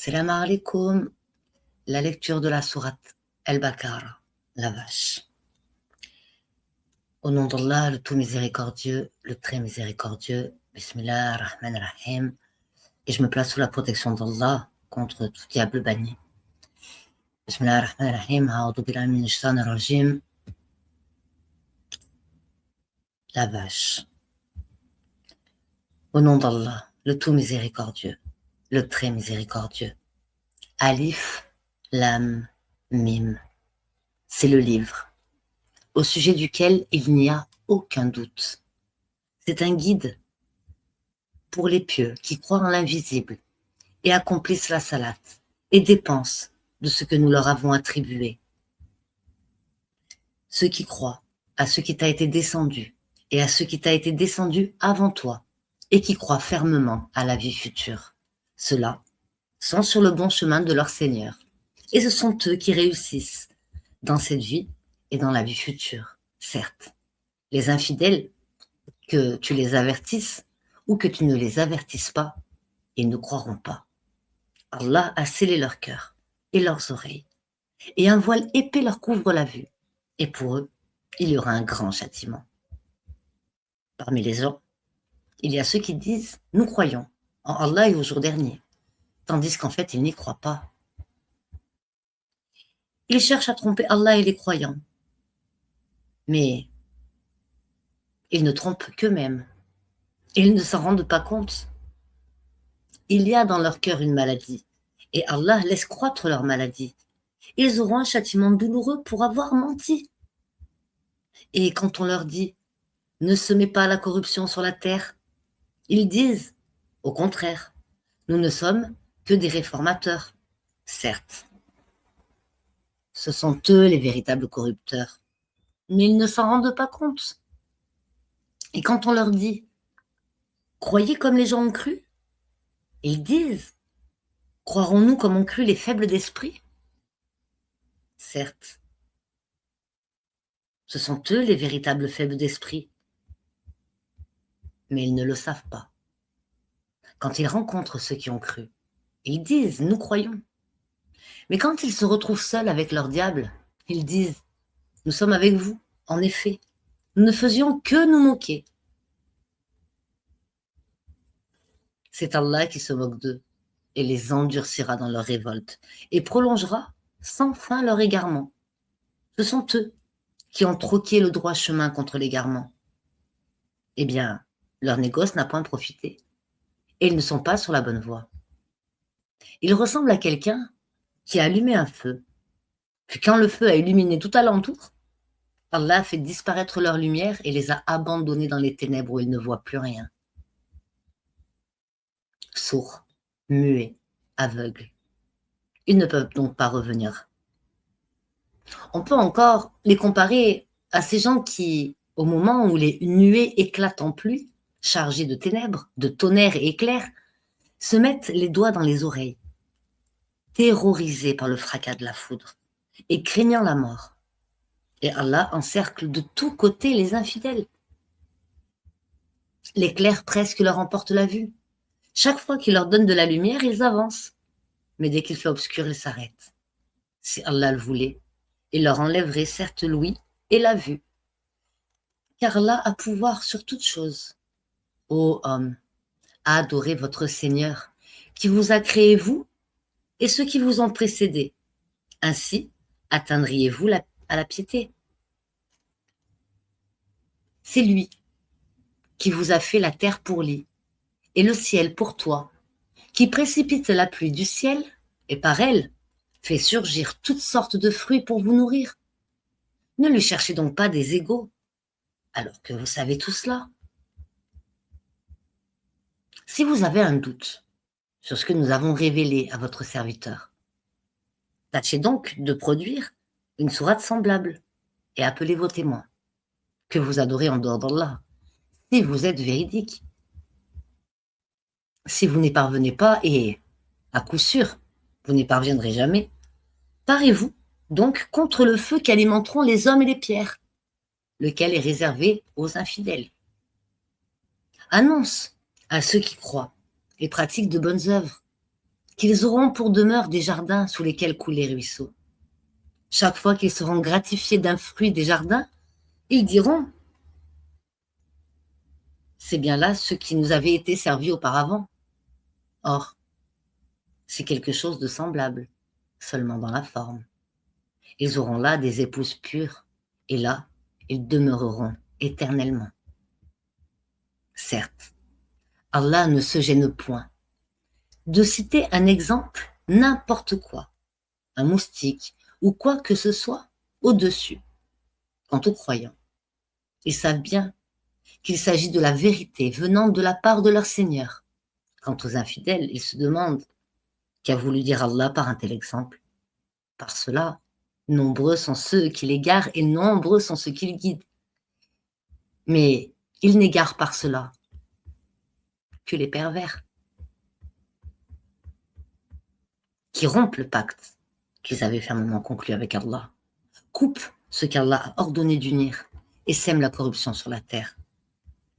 Salam alaikum, la lecture de la sourate Al-Baqarah, la vache. Au nom d'Allah, le tout miséricordieux, le très miséricordieux, Bismillah ar-Rahman ar-Rahim, et je me place sous la protection d'Allah contre tout diable banni. Bismillah ar-Rahman ar-Rahim, A'udhu billahi minash shaitanir rajim, la vache. Au nom d'Allah, le tout miséricordieux, le très miséricordieux. Alif, Lam, Mim. C'est le livre au sujet duquel il n'y a aucun doute. C'est un guide pour les pieux qui croient en l'invisible et accomplissent la salate et dépensent de ce que nous leur avons attribué. Ceux qui croient à ce qui t'a été descendu et à ce qui t'a été descendu avant toi et qui croient fermement à la vie future. Ceux-là sont sur le bon chemin de leur Seigneur et ce sont eux qui réussissent dans cette vie et dans la vie future, certes. Les infidèles, que tu les avertisses ou que tu ne les avertisses pas, ils ne croiront pas. Allah a scellé leur cœur et leurs oreilles, et un voile épais leur couvre la vue. Et pour eux, il y aura un grand châtiment. Parmi les gens, il y a ceux qui disent « Nous croyons en Allah et au jour dernier », tandis qu'en fait, ils n'y croient pas. Ils cherchent à tromper Allah et les croyants, mais ils ne trompent qu'eux-mêmes. Ils ne s'en rendent pas compte. Il y a dans leur cœur une maladie, et Allah laisse croître leur maladie. Ils auront un châtiment douloureux pour avoir menti. Et quand on leur dit « Ne semez pas la corruption sur la terre », ils disent « Au contraire, nous ne sommes que des réformateurs. » Certes, ce sont eux les véritables corrupteurs, mais ils ne s'en rendent pas compte. Et quand on leur dit « Croyez comme les gens ont cru », ils disent « Croirons-nous comme ont cru les faibles d'esprit ?» Certes, ce sont eux les véritables faibles d'esprit, mais ils ne le savent pas. Quand ils rencontrent ceux qui ont cru, ils disent « Nous croyons ». Mais quand ils se retrouvent seuls avec leur diable, ils disent « Nous sommes avec vous, en effet, nous ne faisions que nous moquer. » C'est Allah qui se moque d'eux et les endurcira dans leur révolte et prolongera sans fin leur égarement. Ce sont eux qui ont troqué le droit chemin contre l'égarement. Eh bien, leur négoce n'a point profité et ils ne sont pas sur la bonne voie. Ils ressemblent à quelqu'un qui a allumé un feu, puis quand le feu a illuminé tout alentour, Allah a fait disparaître leur lumière et les a abandonnés dans les ténèbres où ils ne voient plus rien. Sourds, muets, aveugles. Ils ne peuvent donc pas revenir. On peut encore les comparer à ces gens qui, au moment où les nuées éclatent en pluie, chargées de ténèbres, de tonnerres et éclairs, se mettent les doigts dans les oreilles, terrorisés par le fracas de la foudre et craignant la mort. Et Allah encercle de tous côtés les infidèles. L'éclair presque leur emporte la vue. Chaque fois qu'il leur donne de la lumière, ils avancent. Mais dès qu'il fait obscur, ils s'arrêtent. Si Allah le voulait, il leur enlèverait certes l'ouïe et la vue. Car Allah a pouvoir sur toutes choses. Ô homme, adorez votre Seigneur, qui vous a créé vous et ceux qui vous ont précédés. Ainsi, atteindriez-vous à la piété. C'est lui qui vous a fait la terre pour lit et le ciel pour toit, qui précipite la pluie du ciel et par elle fait surgir toutes sortes de fruits pour vous nourrir. Ne lui cherchez donc pas des égaux, alors que vous savez tout cela. Si vous avez un doute sur ce que nous avons révélé à votre serviteur, tâchez donc de produire une sourate semblable et appelez vos témoins, que vous adorez en dehors d'Allah, si vous êtes véridique. Si vous n'y parvenez pas, et à coup sûr, vous n'y parviendrez jamais, parez-vous donc contre le feu qu'alimenteront les hommes et les pierres, lequel est réservé aux infidèles. Annonce à ceux qui croient et pratiquent de bonnes œuvres qu'ils auront pour demeure des jardins sous lesquels coulent les ruisseaux. Chaque fois qu'ils seront gratifiés d'un fruit des jardins, ils diront: c'est bien là ce qui nous avait été servi auparavant. Or, c'est quelque chose de semblable, seulement dans la forme. Ils auront là des épouses pures, et là, ils demeureront éternellement. Certes, Allah ne se gêne point de citer un exemple, n'importe quoi, un moustique ou quoi que ce soit au-dessus. Quant aux croyants, ils savent bien qu'il s'agit de la vérité venant de la part de leur Seigneur. Quant aux infidèles, ils se demandent qu'a voulu dire Allah par un tel exemple. Par cela, nombreux sont ceux qui l'égarent et nombreux sont ceux qui le guident. Mais ils n'égarent par cela que les pervers, qui rompent le pacte qu'ils avaient fermement conclu avec Allah, coupent ce qu'Allah a ordonné d'unir et sèment la corruption sur la terre.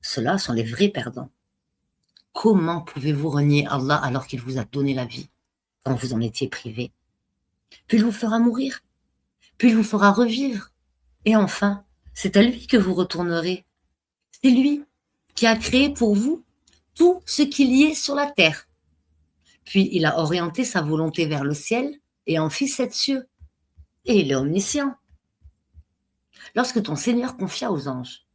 Ceux-là sont les vrais perdants. Comment pouvez-vous renier Allah alors qu'il vous a donné la vie, quand vous en étiez privé? Puis il vous fera mourir, puis il vous fera revivre, et enfin, c'est à lui que vous retournerez. C'est lui qui a créé pour vous tout ce qu'il y est sur la terre. Puis il a orienté sa volonté vers le ciel et en fit 7 cieux. Et il est omniscient. Lorsque ton Seigneur confia aux anges: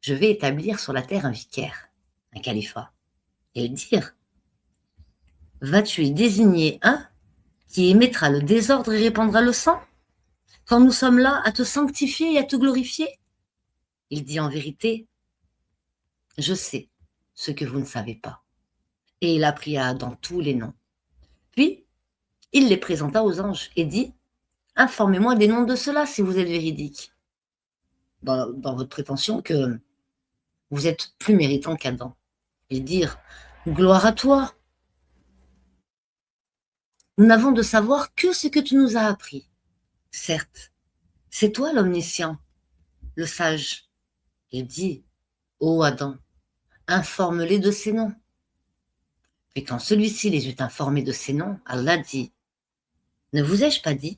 je vais établir sur la terre un vicaire, un califat, et dire: vas-tu y désigner un qui émettra le désordre et répandra le sang, quand nous sommes là à te sanctifier et à te glorifier? Il dit en vérité: je sais ce que vous ne savez pas. Et il apprit à Adam tous les noms. Puis, il les présenta aux anges et dit: informez-moi des noms de ceux-là si vous êtes véridiques, dans votre prétention que vous êtes plus méritant qu'Adam. Ils dirent: gloire à toi. Nous n'avons de savoir que ce que tu nous as appris. Certes, c'est toi l'omniscient, le sage. Il dit: ô Adam, informe-les de ces noms. Puis quand celui-ci les eut informés de ces noms, Allah dit: ne vous ai-je pas dit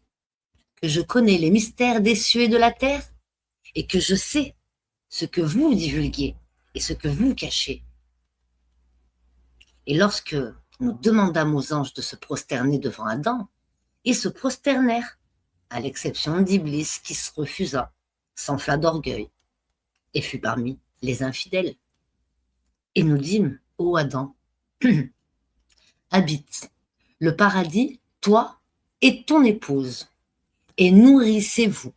que je connais les mystères des cieux et de la terre, et que je sais ce que vous divulguez et ce que vous cachez? Et lorsque nous demandâmes aux anges de se prosterner devant Adam, ils se prosternèrent, à l'exception d'Iblis qui se refusa, s'enfla d'orgueil, et fut parmi les infidèles. Et nous dîmes: ô Adam, habite le paradis, toi et ton épouse, et nourrissez-vous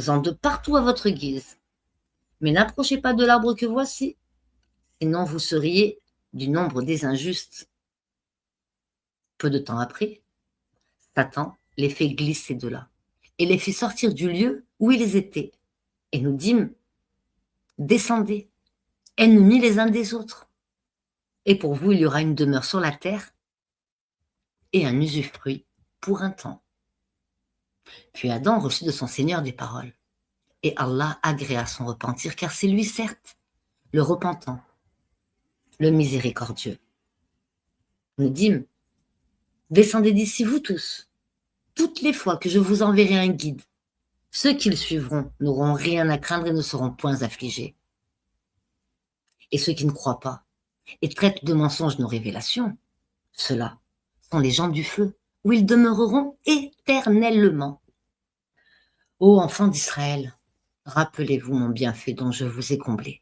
en de partout à votre guise. Mais n'approchez pas de l'arbre que voici, sinon vous seriez du nombre des injustes. Peu de temps après, Satan les fait glisser de là, et les fit sortir du lieu où ils étaient. Et nous dîmes: descendez, ennemis les uns des autres. Et pour vous, il y aura une demeure sur la terre et un usufruit pour un temps. Puis Adam reçut de son Seigneur des paroles, et Allah agréa son repentir, car c'est lui, certes, le repentant, le miséricordieux. Nous dîmes: descendez d'ici, vous tous, toutes les fois que je vous enverrai un guide. Ceux qui le suivront n'auront rien à craindre et ne seront point affligés. Et ceux qui ne croient pas et traitent de mensonges nos révélations, ceux-là sont les gens du feu, où ils demeureront éternellement. Ô enfants d'Israël, rappelez-vous mon bienfait dont je vous ai comblé.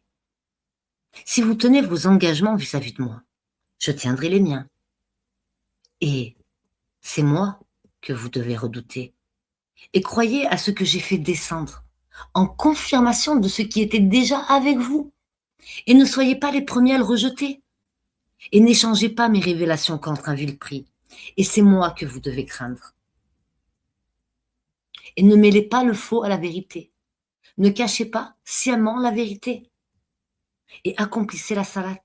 Si vous tenez vos engagements vis-à-vis de moi, je tiendrai les miens. Et c'est moi que vous devez redouter. Et croyez à ce que j'ai fait descendre, en confirmation de ce qui était déjà avec vous. Et ne soyez pas les premiers à le rejeter. Et n'échangez pas mes révélations contre un vil prix. Et c'est moi que vous devez craindre. Et ne mêlez pas le faux à la vérité. Ne cachez pas sciemment la vérité. Et accomplissez la salat.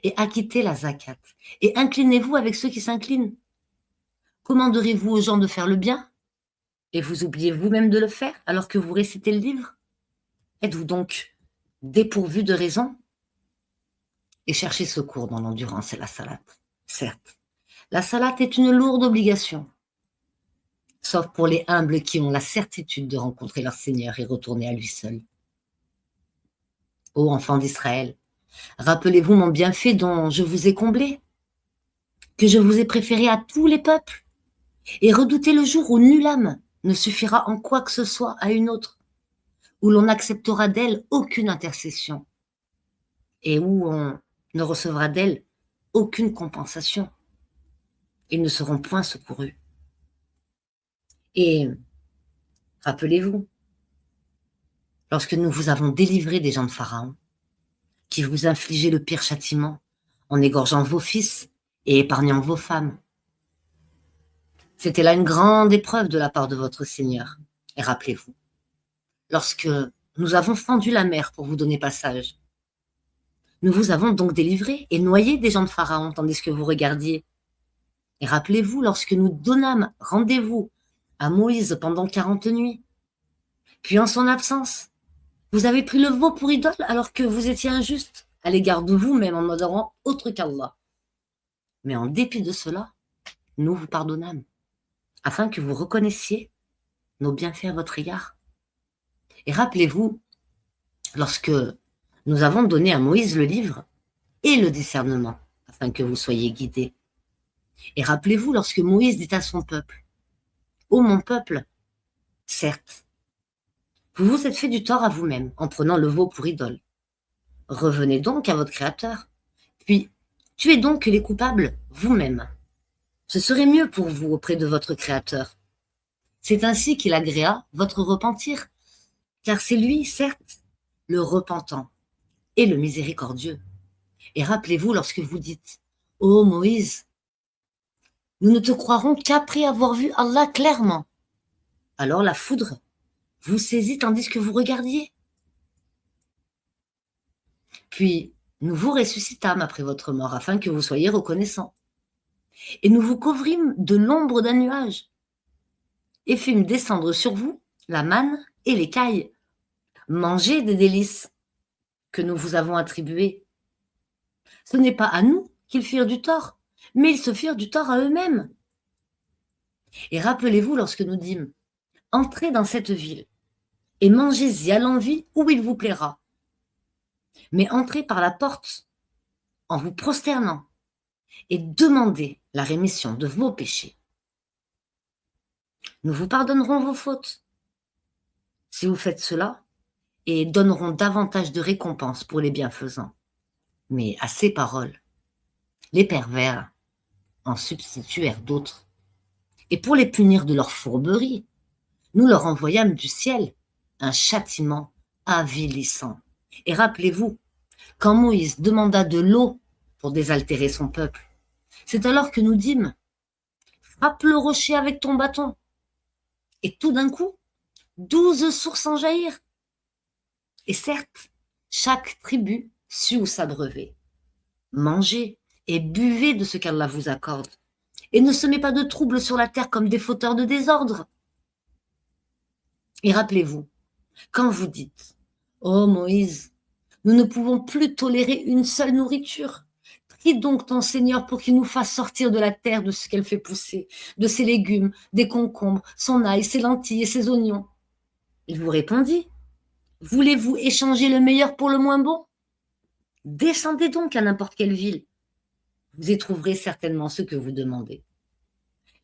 Et acquittez la zakat. Et inclinez-vous avec ceux qui s'inclinent. Commanderez-vous aux gens de faire le bien? Et vous oubliez vous-même de le faire alors que vous récitez le livre? Êtes-vous donc dépourvu de raison? Et cherchez secours dans l'endurance et la salat. Certes, La salate est une lourde obligation, sauf pour les humbles qui ont la certitude de rencontrer leur Seigneur et retourner à lui seul. Ô enfants d'Israël, rappelez-vous mon bienfait dont je vous ai comblé, que je vous ai préféré à tous les peuples, et redoutez le jour où nulle âme ne suffira en quoi que ce soit à une autre, où l'on n'acceptera d'elle aucune intercession, et où on ne recevra d'elle aucune compensation. Ils ne seront point secourus. Et rappelez-vous, lorsque nous vous avons délivré des gens de Pharaon, qui vous infligeaient le pire châtiment, en égorgeant vos fils et épargnant vos femmes. C'était là une grande épreuve de la part de votre Seigneur. Et rappelez-vous, lorsque nous avons fendu la mer pour vous donner passage, nous vous avons donc délivré et noyé des gens de Pharaon, tandis que vous regardiez. Et rappelez-vous, lorsque nous donnâmes rendez-vous à Moïse pendant 40 nuits, puis en son absence, vous avez pris le veau pour idole alors que vous étiez injuste à l'égard de vous-même en adorant autre qu'Allah. Mais en dépit de cela, nous vous pardonnâmes, afin que vous reconnaissiez nos bienfaits à votre égard. Et rappelez-vous, lorsque nous avons donné à Moïse le livre et le discernement, afin que vous soyez guidés. Et rappelez-vous, lorsque Moïse dit à son peuple, « Ô mon peuple, certes, vous vous êtes fait du tort à vous-même en prenant le veau pour idole. Revenez donc à votre Créateur, puis tuez donc les coupables vous-même. Ce serait mieux pour vous auprès de votre Créateur. C'est ainsi qu'il agréa votre repentir, car c'est lui, certes, le repentant et le miséricordieux. Et rappelez-vous lorsque vous dites, « Ô Moïse, nous ne te croirons qu'après avoir vu Allah clairement. » Alors la foudre vous saisit tandis que vous regardiez. Puis nous vous ressuscitâmes après votre mort, afin que vous soyez reconnaissants. Et nous vous couvrîmes de l'ombre d'un nuage, et fîmes descendre sur vous la manne et l'écaille. Mangez des délices que nous vous avons attribuées. Ce n'est pas à nous qu'ils firent du tort, mais ils se firent du tort à eux-mêmes. Et rappelez-vous lorsque nous dîmes, entrez dans cette ville, et mangez-y à l'envi où il vous plaira. Mais entrez par la porte en vous prosternant et demandez la rémission de vos péchés. Nous vous pardonnerons vos fautes si vous faites cela et donnerons davantage de récompenses pour les bienfaisants. Mais à ces paroles, les pervers en substituèrent d'autres. Et pour les punir de leur fourberie, nous leur envoyâmes du ciel un châtiment avilissant. Et rappelez-vous, quand Moïse demanda de l'eau pour désaltérer son peuple, c'est alors que nous dîmes, frappe le rocher avec ton bâton. Et tout d'un coup, 12 sources en jaillirent. Et certes, chaque tribu sut où s'abreuver. Mangez et buvez de ce qu'Allah vous accorde. Et ne semez pas de troubles sur la terre comme des fauteurs de désordre. Et rappelez-vous, quand vous dites, « Oh Moïse, nous ne pouvons plus tolérer une seule nourriture. Prie donc ton Seigneur pour qu'il nous fasse sortir de la terre de ce qu'elle fait pousser, de ses légumes, des concombres, son ail, ses lentilles et ses oignons. » Il vous répondit, « Voulez-vous échanger le meilleur pour le moins bon? Descendez donc à n'importe quelle ville. Vous y trouverez certainement ce que vous demandez. »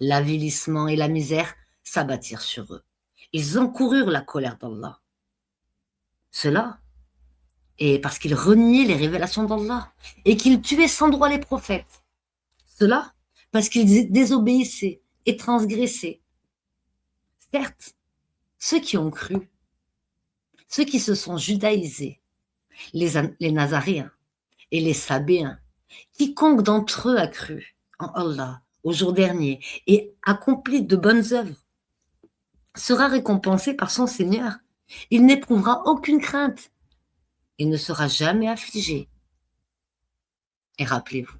L'avilissement et la misère s'abattirent sur eux. Ils encoururent la colère d'Allah. Cela est parce qu'ils reniaient les révélations d'Allah et qu'ils tuaient sans droit les prophètes. Cela parce qu'ils désobéissaient et transgressaient. Certes, ceux qui ont cru, ceux qui se sont judaïsés, les Nazaréens et les Sabéens, quiconque d'entre eux a cru en Allah au jour dernier et accompli de bonnes œuvres, sera récompensé par son Seigneur. Il n'éprouvera aucune crainte et ne sera jamais affligé. Et rappelez-vous,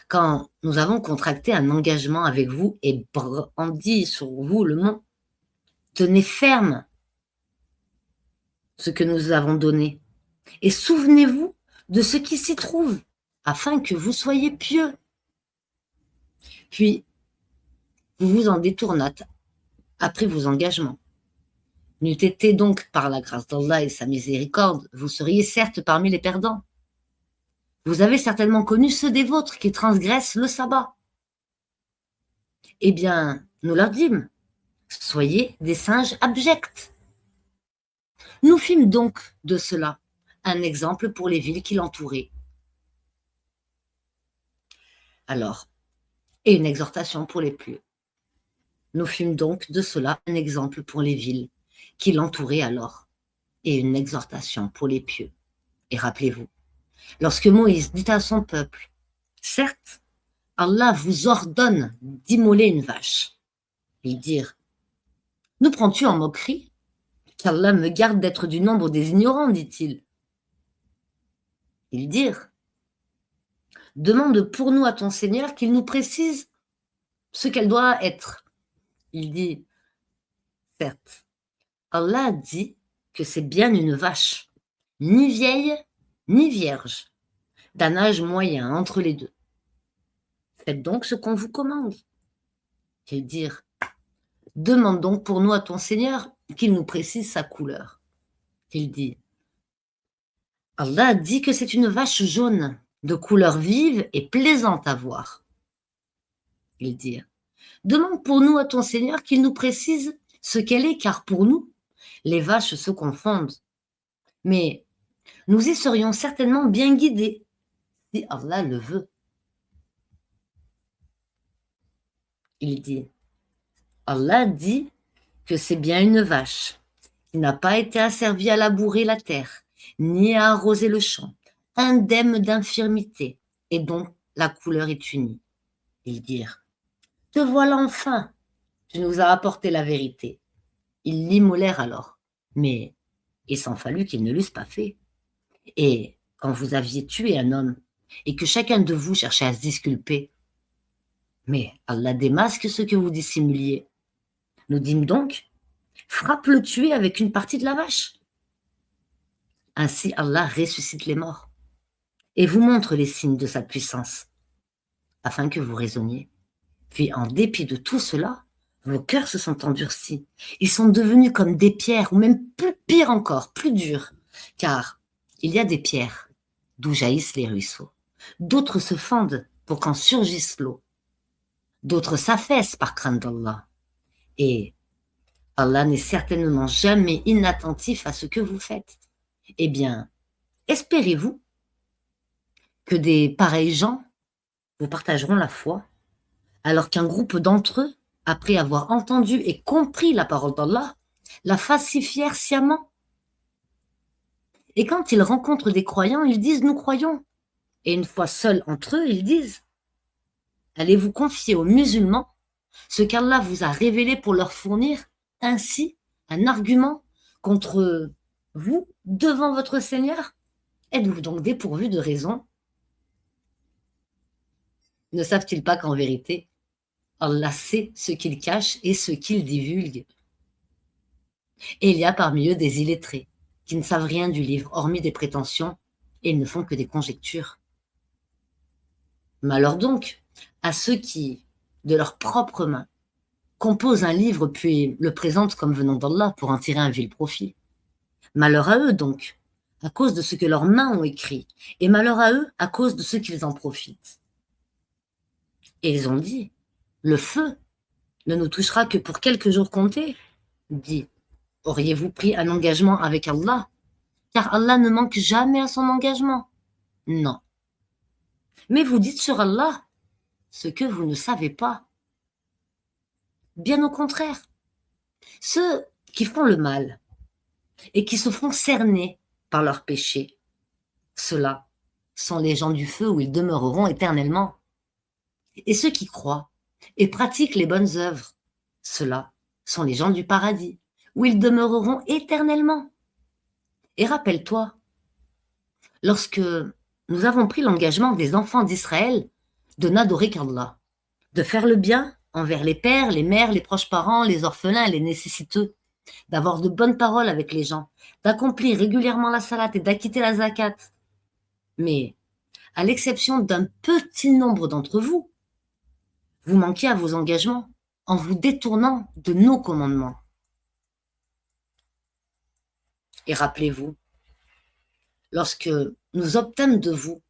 quand nous avons contracté un engagement avec vous et brandi sur vous le mont, tenez ferme ce que nous avons donné et souvenez-vous de ce qui s'y trouve afin que vous soyez pieux. Puis, vous vous en détournâtes après vos engagements. N'eût été donc par la grâce d'Allah et sa miséricorde, vous seriez certes parmi les perdants. Vous avez certainement connu ceux des vôtres qui transgressent le sabbat. Eh bien, nous leur dîmes, soyez des singes abjects. Nous fîmes donc de cela un exemple pour les villes qui l'entouraient. Alors, et une exhortation pour les pieux. Nous fîmes donc de cela un exemple pour les villes qui l'entouraient alors, et une exhortation pour les pieux. Et rappelez-vous, lorsque Moïse dit à son peuple, « Certes, Allah vous ordonne d'immoler une vache. » Ils dirent, « Nous prends-tu en moquerie? Qu'Allah me garde d'être du nombre des ignorants, dit-il. » Ils dirent, « Demande pour nous à ton Seigneur qu'il nous précise ce qu'elle doit être. » Il dit, « Certes, Allah dit que c'est bien une vache, ni vieille, ni vierge, d'un âge moyen entre les deux. Faites donc ce qu'on vous commande. » Ils dirent, « Demande donc pour nous à ton Seigneur qu'il nous précise sa couleur. » Il dit, « Allah dit que c'est une vache jaune, de couleur vive et plaisante à voir. » Ils dirent, « Demande pour nous à ton Seigneur qu'il nous précise ce qu'elle est, car pour nous, les vaches se confondent. Mais nous y serions certainement bien guidés, si Allah le veut. » Il dit, « Allah dit que c'est bien une vache qui n'a pas été asservie à labourer la terre, ni à arroser le champ, indemne d'infirmité, et dont la couleur est unie. » Ils dirent, « Te voilà enfin, tu nous as apporté la vérité. » Ils l'immolèrent alors, mais il s'en fallut qu'ils ne l'eussent pas fait. Et quand vous aviez tué un homme, et que chacun de vous cherchait à se disculper, mais Allah démasque ce que vous dissimuliez. Nous dîmes donc, frappe le tué avec une partie de la vache. Ainsi Allah ressuscite les morts et vous montre les signes de sa puissance, afin que vous raisonniez. Puis en dépit de tout cela, vos cœurs se sont endurcis. Ils sont devenus comme des pierres, ou même plus pire encore, plus durs, car il y a des pierres d'où jaillissent les ruisseaux. D'autres se fendent pour qu'en surgisse l'eau. D'autres s'affaissent par crainte d'Allah. Et Allah n'est certainement jamais inattentif à ce que vous faites. Eh bien, espérez-vous que des pareils gens vous partageront la foi, alors qu'un groupe d'entre eux, après avoir entendu et compris la parole d'Allah, la falsifièrent sciemment. Et quand ils rencontrent des croyants, ils disent « Nous croyons ». Et une fois seuls entre eux, ils disent « Allez-vous confier aux musulmans ce qu'Allah vous a révélé pour leur fournir ainsi un argument contre vous devant votre Seigneur? Êtes-vous donc dépourvus de raison? Ne savent-ils pas qu'en vérité, Allah sait ce qu'ils cachent et ce qu'ils divulguent? Et il y a parmi eux des illettrés qui ne savent rien du livre, hormis des prétentions, et ils ne font que des conjectures. Malheur donc à ceux qui, de leurs propres mains, composent un livre puis le présentent comme venant d'Allah pour en tirer un vil profit. Malheur à eux donc, à cause de ce que leurs mains ont écrit, et malheur à eux à cause de ce qu'ils en profitent. Et ils ont dit, le feu ne nous touchera que pour quelques jours comptés. Dit, auriez-vous pris un engagement avec Allah? Car Allah ne manque jamais à son engagement. Non. Mais vous dites sur Allah ce que vous ne savez pas. Bien au contraire, ceux qui font le mal et qui se font cerner par leurs péchés, ceux-là sont les gens du feu où ils demeureront éternellement. Et ceux qui croient et pratiquent les bonnes œuvres, ceux-là sont les gens du paradis où ils demeureront éternellement. Et rappelle-toi, lorsque nous avons pris l'engagement des enfants d'Israël de n'adorer qu'Allah, de faire le bien envers les pères, les mères, les proches parents, les orphelins et les nécessiteux, d'avoir de bonnes paroles avec les gens, d'accomplir régulièrement la salat et d'acquitter la zakat. Mais, à l'exception d'un petit nombre d'entre vous, Vous manquez à vos engagements en vous détournant de nos commandements. Et rappelez-vous, lorsque nous obtîmes de vous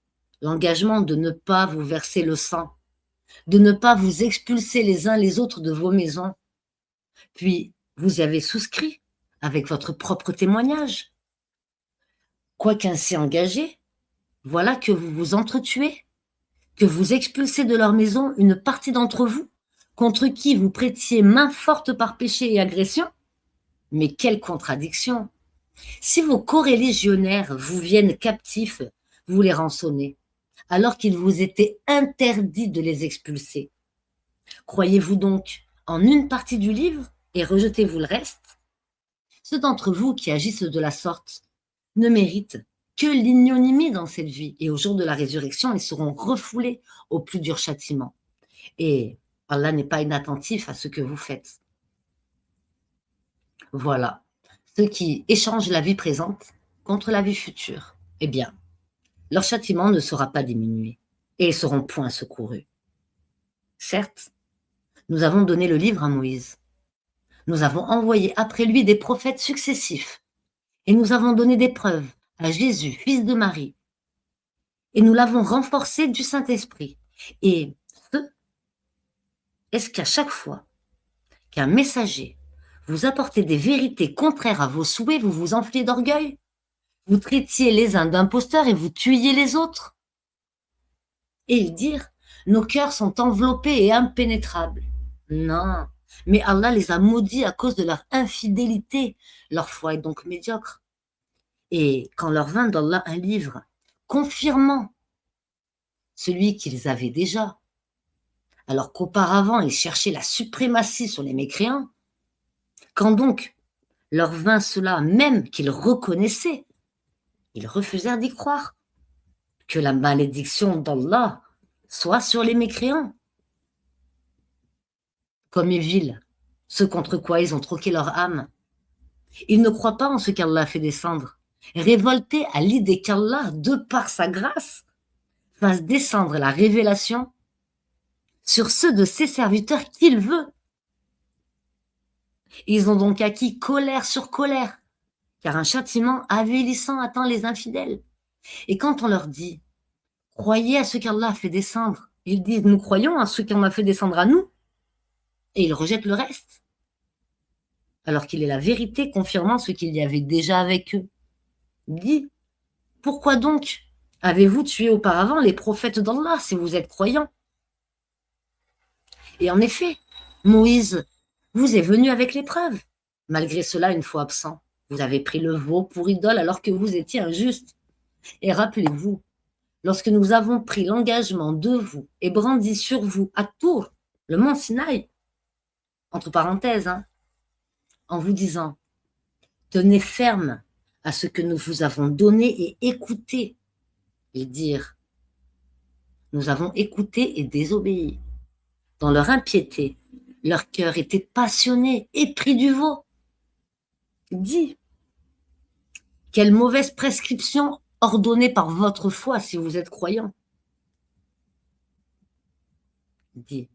l'engagement de ne pas vous verser le sang, de ne pas vous expulser les uns les autres de vos maisons, puis vous y avez souscrit avec votre propre témoignage. Quoiqu'ainsi engagé, voilà que vous vous entretuez, que vous expulsez de leur maison une partie d'entre vous, contre qui vous prêtiez main forte par péché et agression. Mais quelle contradiction! Si vos coreligionnaires vous viennent captifs, vous les rançonnez, alors qu'il vous était interdit de les expulser. Croyez-vous donc en une partie du livre et rejetez-vous le reste? Ceux d'entre vous qui agissent de la sorte ne méritent que l'ignominie dans cette vie, et au jour de la résurrection, ils seront refoulés au plus dur châtiment. Et Allah n'est pas inattentif à ce que vous faites. Voilà. Ceux qui échangent la vie présente contre la vie future, eh bien, leur châtiment ne sera pas diminué et ils seront point secourus. Certes, nous avons donné le livre à Moïse. Nous avons envoyé après lui des prophètes successifs et nous avons donné des preuves à Jésus, fils de Marie. Et nous l'avons renforcé du Saint-Esprit. Et est-ce qu'à chaque fois qu'un messager vous apportait des vérités contraires à vos souhaits, vous vous enfliez d'orgueil? Vous traitiez les uns d'imposteurs et vous tuiez les autres? Et ils dirent, nos cœurs sont enveloppés et impénétrables. Non, mais Allah les a maudits à cause de leur infidélité. Leur foi est donc médiocre. Et quand leur vint d'Allah un livre confirmant celui qu'ils avaient déjà, alors qu'auparavant ils cherchaient la suprématie sur les mécréants, quand donc leur vint cela même qu'ils reconnaissaient, ils refusèrent d'y croire. Que la malédiction d'Allah soit sur les mécréants. Comme est vil, ceux contre quoi ils ont troqué leur âme. Ils ne croient pas en ce qu'Allah fait descendre, révoltés à l'idée qu'Allah, de par sa grâce, fasse descendre la révélation sur ceux de ses serviteurs qu'il veut. Ils ont donc acquis colère sur colère, car un châtiment avilissant attend les infidèles. Et quand on leur dit « Croyez à ce qu'Allah a fait descendre », ils disent « Nous croyons à ce qu'on a fait descendre à nous », et ils rejettent le reste, alors qu'il est la vérité confirmant ce qu'il y avait déjà avec eux. Dit « Pourquoi donc avez-vous tué auparavant les prophètes d'Allah si vous êtes croyants ?» Et en effet, Moïse vous est venu avec les preuves. Malgré cela, une fois absent, vous avez pris le veau pour idole alors que vous étiez injuste. Et rappelez-vous, lorsque nous avons pris l'engagement de vous et brandi sur vous à Tour, le mont Sinaï, entre parenthèses, en vous disant « Tenez ferme à ce que nous vous avons donné et écoutez », et dire « Nous avons écouté et désobéi ». Dans leur impiété, leur cœur était passionné, épris du veau. Dit « Quelle mauvaise prescription ordonnée par votre foi si vous êtes croyant ». Dit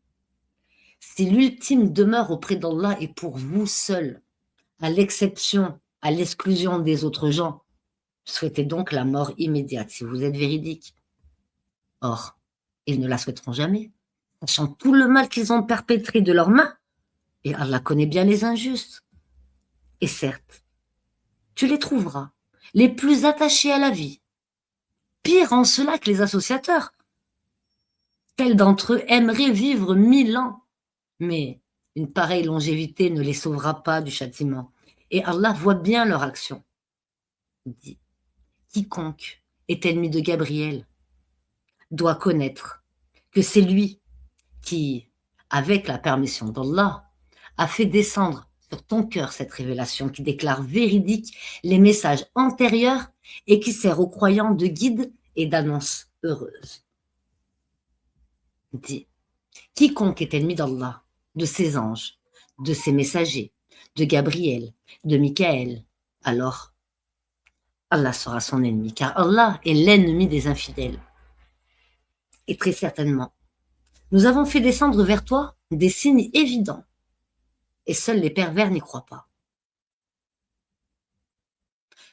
« Si l'ultime demeure auprès d'Allah est pour vous seul, à l'exception, à l'exclusion des autres gens, souhaitez donc la mort immédiate si vous êtes véridique. Or, ils ne la souhaiteront jamais, sachant tout le mal qu'ils ont perpétré de leurs mains, et Allah connaît bien les injustes. Et certes, tu les trouveras les plus attachés à la vie, pire en cela que les associateurs. Tels d'entre eux aimeraient vivre 1000 ans, mais une pareille longévité ne les sauvera pas du châtiment. Et Allah voit bien leur action. Dit, quiconque est ennemi de Gabriel doit connaître que c'est lui qui, avec la permission d'Allah, a fait descendre sur ton cœur cette révélation qui déclare véridique les messages antérieurs et qui sert aux croyants de guide et d'annonce heureuse. Dit, quiconque est ennemi d'Allah, de ses anges, de ses messagers, de Gabriel, de Michaël, alors Allah sera son ennemi, car Allah est l'ennemi des infidèles. Et très certainement, Nous avons fait descendre vers toi des signes évidents, et seuls les pervers n'y croient pas.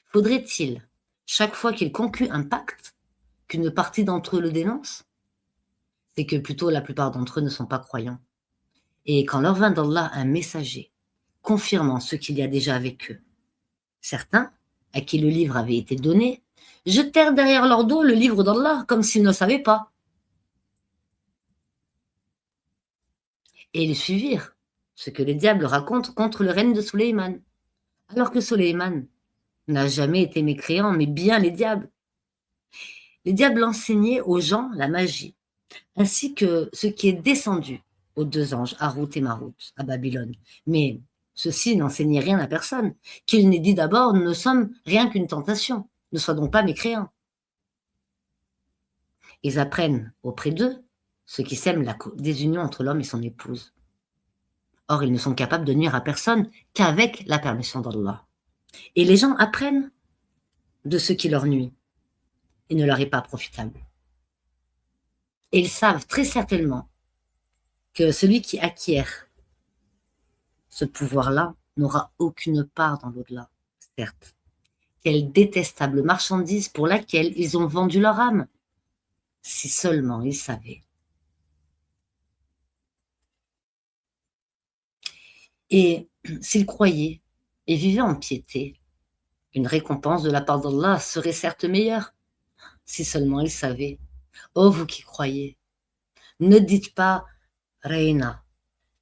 Faudrait-il, chaque fois qu'ils concluent un pacte, qu'une partie d'entre eux le dénonce? C'est que plutôt la plupart d'entre eux ne sont pas croyants. Et quand leur vint d'Allah un messager, confirmant ce qu'il y a déjà avec eux, certains, à qui le livre avait été donné, jetèrent derrière leur dos le livre d'Allah comme s'ils ne savaient pas. Et ils suivirent ce que les diables racontent contre le règne de Sulayman, alors que Sulayman n'a jamais été mécréant, mais bien les diables. Les diables enseignaient aux gens la magie, ainsi que ce qui est descendu aux deux anges, Harout et Marout, à Babylone. Mais ceux-ci n'enseignaient rien à personne, qu'il n'ait dit d'abord, nous ne sommes rien qu'une tentation, ne sois donc pas mécréants. Ils apprennent auprès d'eux ce qui sème la désunion entre l'homme et son épouse. Or, ils ne sont capables de nuire à personne qu'avec la permission d'Allah. Et les gens apprennent de ce qui leur nuit et ne leur est pas profitable. Et ils savent très certainement que celui qui acquiert ce pouvoir-là n'aura aucune part dans l'au-delà, certes. Quelle détestable marchandise pour laquelle ils ont vendu leur âme. Si seulement ils savaient. Et s'ils croyaient et vivaient en piété, une récompense de la part d'Allah serait certes meilleure. Si seulement ils savaient. Oh, vous qui croyez, ne dites pas « Reina »,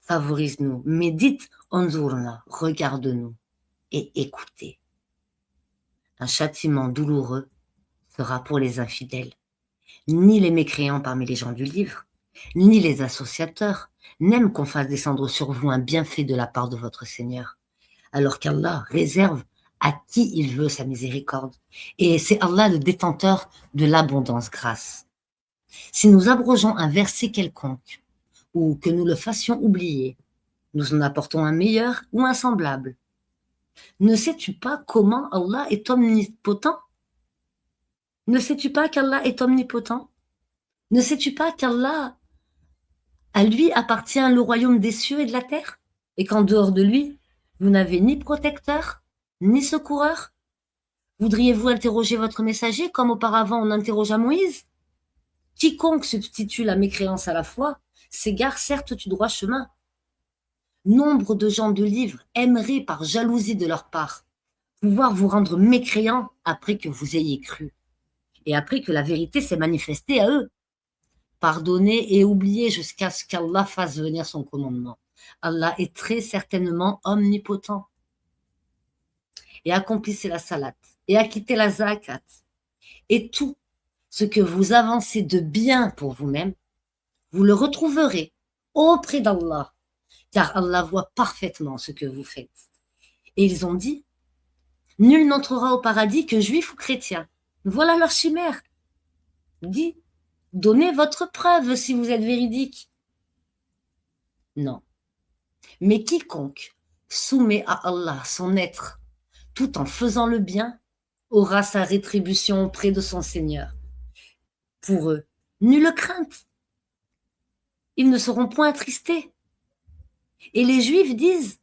favorise-nous, mais dites « Anzurna », regarde-nous et écoutez. Un châtiment douloureux sera pour les infidèles. Ni les mécréants parmi les gens du livre, ni les associateurs n'aiment qu'on fasse descendre sur vous un bienfait de la part de votre Seigneur, alors qu'Allah réserve à qui il veut sa miséricorde. Et c'est Allah le détenteur de l'abondance grâce. Si nous abrogeons un verset quelconque, ou que nous le fassions oublier, nous en apportons un meilleur ou un semblable. Ne sais-tu pas comment Allah est omnipotent? Ne sais-tu pas qu'Allah est omnipotent? Ne sais-tu pas qu'Allah, à lui appartient le royaume des cieux et de la terre? Et qu'en dehors de lui, vous n'avez ni protecteur, ni secoureur? Voudriez-vous interroger votre messager comme auparavant on interrogea Moïse? Quiconque substitue la mécréance à la foi s'égare certes du droit chemin. Nombre de gens de livres aimeraient par jalousie de leur part pouvoir vous rendre mécréants après que vous ayez cru et après que la vérité s'est manifestée à eux. Pardonnez et oubliez jusqu'à ce qu'Allah fasse venir son commandement. Allah est très certainement omnipotent. Et accomplissez la salat, et acquittez la zakat, et tout ce que vous avancez de bien pour vous-même, vous le retrouverez auprès d'Allah, car Allah voit parfaitement ce que vous faites. Et ils ont dit, nul n'entrera au paradis que juif ou chrétien. Voilà leur chimère. Dit, donnez votre preuve si vous êtes véridique. Non. Mais quiconque soumet à Allah son être tout en faisant le bien aura sa rétribution auprès de son Seigneur. Pour eux, nulle crainte. Ils ne seront point attristés. Et les Juifs disent,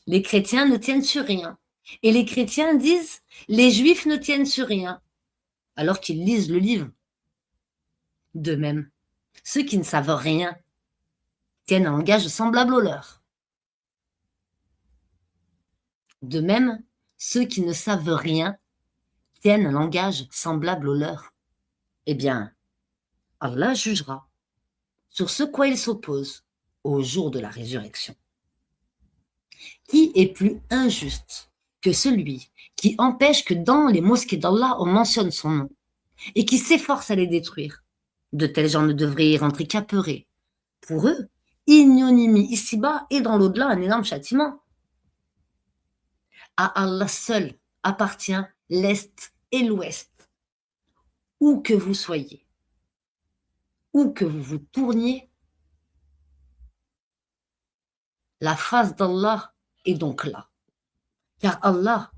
les chrétiens ne tiennent sur rien. Et les chrétiens disent, les Juifs ne tiennent sur rien, alors qu'ils lisent le livre. De même, ceux qui ne savent rien tiennent un langage semblable au leur. De même, ceux qui ne savent rien tiennent un langage semblable au leur. Eh bien, Allah jugera sur ce quoi ils s'opposent au jour de la résurrection. Qui est plus injuste que celui qui empêche que dans les mosquées d'Allah on mentionne son nom et qui s'efforce à les détruire? De tels gens ne devraient y rentrer qu'apeurés. Pour eux, ignominie ici-bas et dans l'au-delà un énorme châtiment. À Allah seul appartient l'Est et l'Ouest. Où que vous soyez, où que vous vous tourniez, la face d'Allah est donc là. Car Allah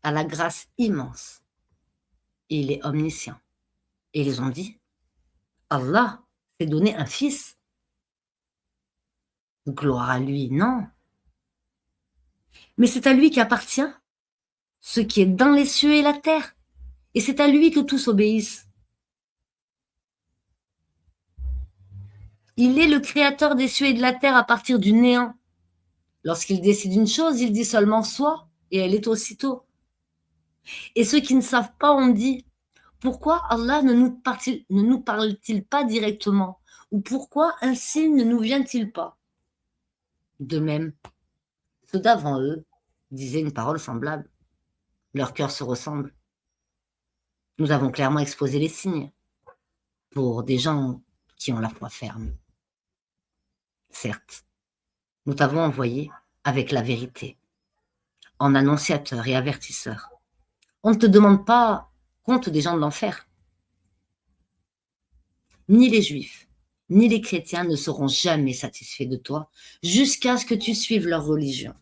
a la grâce immense et il est omniscient. Et ils ont dit, Allah s'est donné un fils Gloire à lui, non. Mais c'est à lui qu'appartient ce qui est dans les cieux et la terre. Et c'est à lui que tous obéissent. Il est le créateur des cieux et de la terre à partir du néant. Lorsqu'il décide une chose, il dit seulement soit, et elle est aussitôt. Et ceux qui ne savent pas ont dit, pourquoi Allah ne nous parle-t-il pas directement? Ou pourquoi un signe ne nous vient-il pas? De même, ceux d'avant eux disaient une parole semblable. Leurs cœurs se ressemblent. Nous avons clairement exposé les signes pour des gens qui ont la foi ferme. Certes, nous t'avons envoyé avec la vérité, en annonciateur et avertisseur. On ne te demande pas compte des gens de l'enfer. Ni les juifs, ni les chrétiens ne seront jamais satisfaits de toi jusqu'à ce que tu suives leur religion.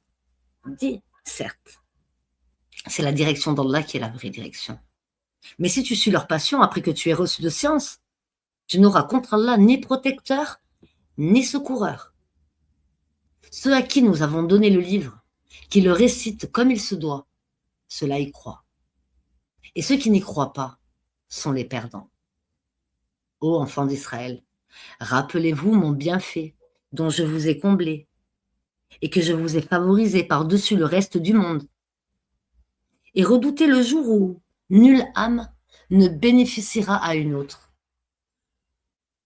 Dis, certes, c'est la direction d'Allah qui est la vraie direction. Mais si tu suis leur passion après que tu aies reçu de science, tu n'auras contre Allah ni protecteur, ni secoureur. Ceux à qui nous avons donné le livre, qui le récitent comme il se doit, ceux-là y croient. Et ceux qui n'y croient pas sont les perdants. Ô enfants d'Israël, rappelez-vous mon bienfait dont je vous ai comblé et que je vous ai favorisé par-dessus le reste du monde. Et redoutez le jour où nulle âme ne bénéficiera à une autre,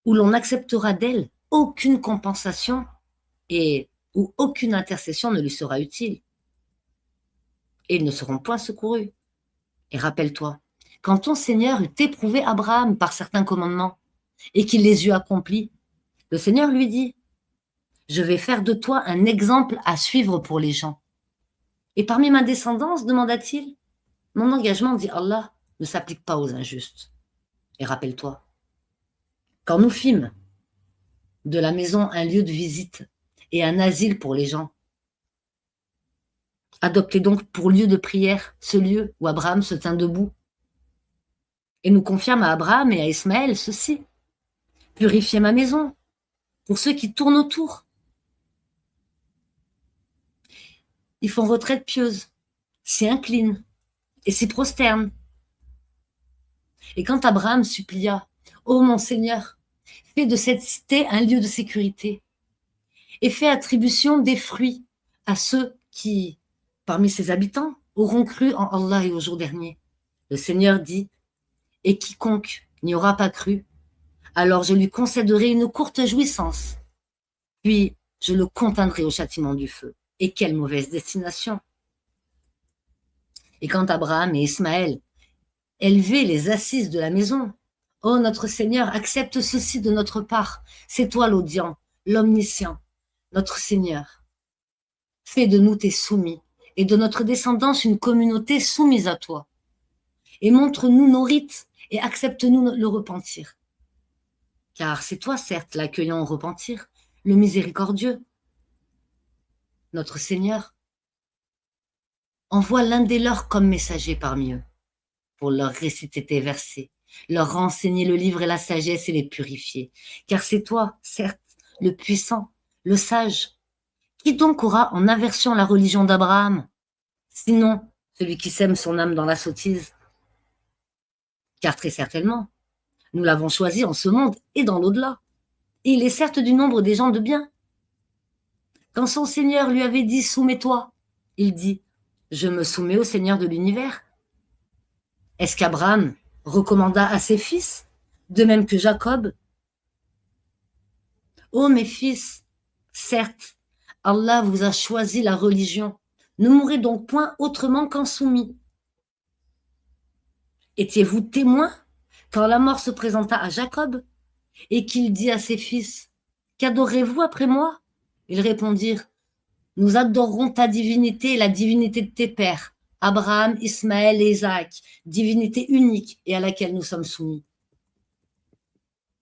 où l'on acceptera d'elle aucune compensation et où aucune intercession ne lui sera utile. Et ils ne seront point secourus. Et rappelle-toi, quand ton Seigneur eut éprouvé Abraham par certains commandements et qu'il les eut accomplis, le Seigneur lui dit, je vais faire de toi un exemple à suivre pour les gens. Et parmi ma descendance, demanda-t-il, mon engagement, dit Allah, ne s'applique pas aux injustes. Et rappelle-toi, quand nous fîmes de la maison un lieu de visite et un asile pour les gens, adoptez donc pour lieu de prière ce lieu où Abraham se tint debout. Et nous confiâmes à Abraham et à Ismaël ceci, purifiez ma maison pour ceux qui tournent autour. Ils font retraite pieuse, s'y inclinent et s'y prosternent. Et quand Abraham supplia, ô mon Seigneur, fais de cette cité un lieu de sécurité et fais attribution des fruits à ceux qui, parmi ses habitants, auront cru en Allah et au jour dernier. Le Seigneur dit, et quiconque n'y aura pas cru, alors je lui concéderai une courte jouissance, puis je le contraindrai au châtiment du feu. Et quelle mauvaise destination! Et quand Abraham et Ismaël élevaient les assises de la maison, ô notre Seigneur, accepte ceci de notre part, c'est toi l'audient, l'omniscient, notre Seigneur. Fais de nous tes soumis et de notre descendance une communauté soumise à toi. Et montre-nous nos rites et accepte-nous le repentir. Car c'est toi, certes, l'accueillant au repentir, le miséricordieux. Notre Seigneur, envoie l'un des leurs comme messager parmi eux, pour leur réciter tes versets, leur renseigner le livre et la sagesse et les purifier. Car c'est toi, certes, le puissant, le sage. Qui donc aura en aversion la religion d'Abraham, sinon celui qui sème son âme dans la sottise? Car très certainement, nous l'avons choisi en ce monde et dans l'au-delà. Et il est certes du nombre des gens de bien. Quand son Seigneur lui avait dit « Soumets-toi », il dit « Je me soumets au Seigneur de l'univers ». Est-ce qu'Abraham recommanda à ses fils, de même que Jacob? Ô mes fils, certes, Allah vous a choisi la religion. Ne mourrez donc point autrement qu'en soumis. Étiez-vous témoins quand la mort se présenta à Jacob et qu'il dit à ses fils, « Qu'adorez-vous après moi ?» Ils répondirent, « Nous adorerons ta divinité et la divinité de tes pères, Abraham, Ismaël et Isaac, divinité unique et à laquelle nous sommes soumis. »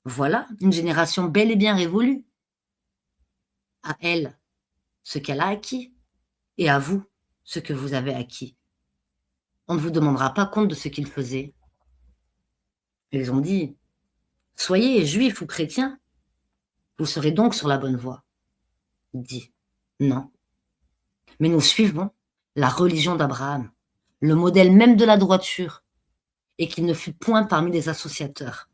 Voilà une génération bel et bien révolue. À elle, ce qu'elle a acquis, et à vous, ce que vous avez acquis. On ne vous demandera pas compte de ce qu'ils faisaient. Ils ont dit, soyez juifs ou chrétiens, vous serez donc sur la bonne voie. dit: «Non, mais nous suivons la religion d'Abraham, le modèle même de la droiture, et qui ne fut point parmi les associateurs.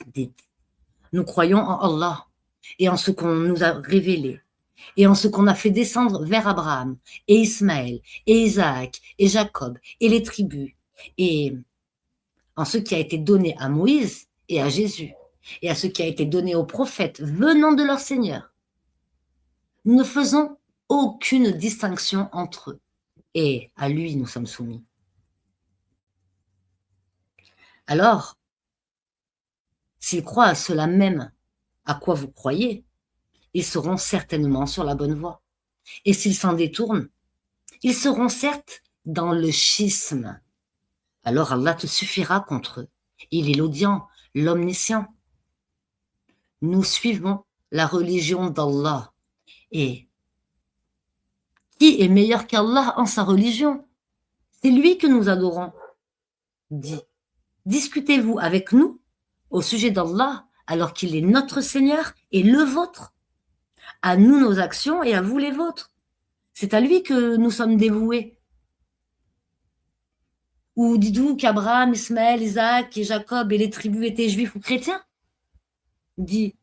Dites: Nous croyons en Allah et en ce qu'on nous a révélé, et en ce qu'on a fait descendre vers Abraham, et Ismaël, et Isaac, et Jacob, et les tribus, et en ce qui a été donné à Moïse et à Jésus, et à ce qui a été donné aux prophètes venant de leur Seigneur. Nous ne faisons aucune distinction entre eux, et à lui nous sommes soumis. Alors, s'ils croient à cela même à quoi vous croyez, ils seront certainement sur la bonne voie. Et s'ils s'en détournent, ils seront certes dans le schisme. Alors Allah te suffira contre eux. Il est l'audient, l'omniscient. Nous suivons la religion d'Allah. Et qui est meilleur qu'Allah en sa religion? C'est lui que nous adorons. Dit: discutez-vous avec nous au sujet d'Allah alors qu'il est notre Seigneur et le vôtre? À nous nos actions et à vous les vôtres. C'est à lui que nous sommes dévoués. Ou dites-vous qu'Abraham, Ismaël, Isaac et Jacob et les tribus étaient juifs ou chrétiens? Dit: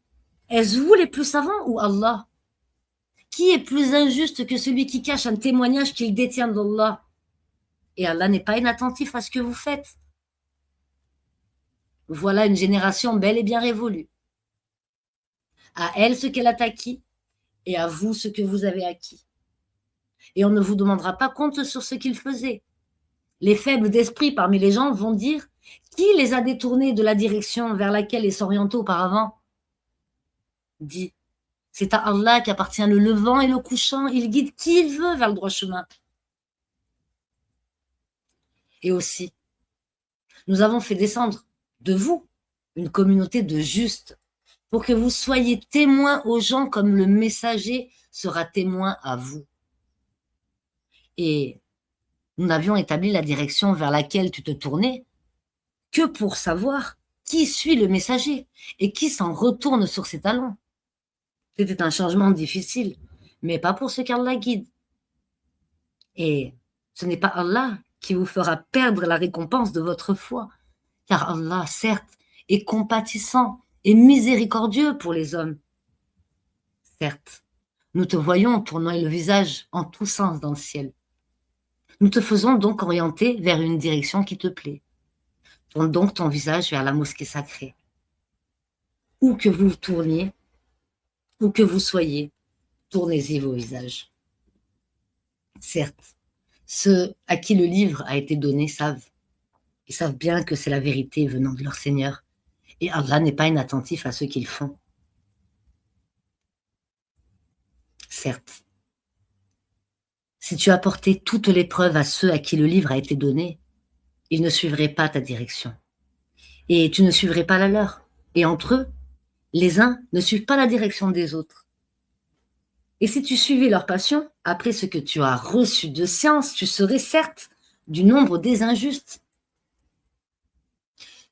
est-ce vous les plus savants ou Allah? Qui est plus injuste que celui qui cache un témoignage qu'il détient d'Allah? Et Allah n'est pas inattentif à ce que vous faites. Voilà une génération bel et bien révolue. À elle ce qu'elle a acquis, et à vous ce que vous avez acquis. Et on ne vous demandera pas compte sur ce qu'ils faisaient. Les faibles d'esprit parmi les gens vont dire: qui les a détournés de la direction vers laquelle ils s'orientaient auparavant? Dit: c'est à Allah qu'appartient le levant et le couchant, il guide qui il veut vers le droit chemin. Et aussi, nous avons fait descendre de vous une communauté de justes, pour que vous soyez témoins aux gens comme le messager sera témoin à vous. Et nous n'avions établi la direction vers laquelle tu te tournais que pour savoir qui suit le messager et qui s'en retourne sur ses talons. C'était un changement difficile, mais pas pour ceux qu'Allah guide. Et ce n'est pas Allah qui vous fera perdre la récompense de votre foi, car Allah, certes, est compatissant et miséricordieux pour les hommes. Certes, nous te voyons tourner le visage en tous sens dans le ciel. Nous te faisons donc orienter vers une direction qui te plaît. Tourne donc ton visage vers la mosquée sacrée. Où que vous tourniez, où que vous soyez, tournez-y vos visages. Certes, ceux à qui le livre a été donné savent. Ils savent bien que c'est la vérité venant de leur Seigneur. Et Allah n'est pas inattentif à ce qu'ils font. Certes, si tu apportais toutes les preuves à ceux à qui le livre a été donné, ils ne suivraient pas ta direction. Et tu ne suivrais pas la leur. Et entre eux, les uns ne suivent pas la direction des autres. Et si tu suivais leur passion, après ce que tu as reçu de science, tu serais certes du nombre des injustes.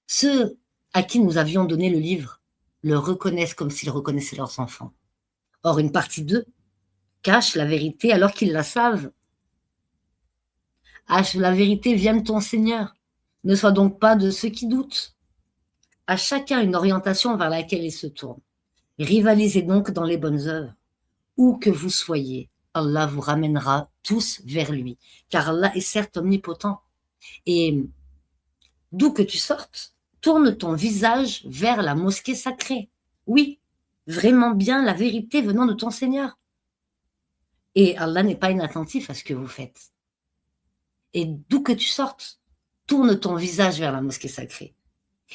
Ceux à qui nous avions donné le livre le reconnaissent comme s'ils reconnaissaient leurs enfants. Or, une partie d'eux cache la vérité alors qu'ils la savent. La vérité vient de ton Seigneur. Ne sois donc pas de ceux qui doutent. À chacun une orientation vers laquelle il se tourne. Rivalisez donc dans les bonnes œuvres. Où que vous soyez, Allah vous ramènera tous vers lui, car Allah est certes omnipotent. Et d'où que tu sortes, tourne ton visage vers la mosquée sacrée. Oui, vraiment bien la vérité venant de ton Seigneur. Et Allah n'est pas inattentif à ce que vous faites. Et d'où que tu sortes, tourne ton visage vers la mosquée sacrée.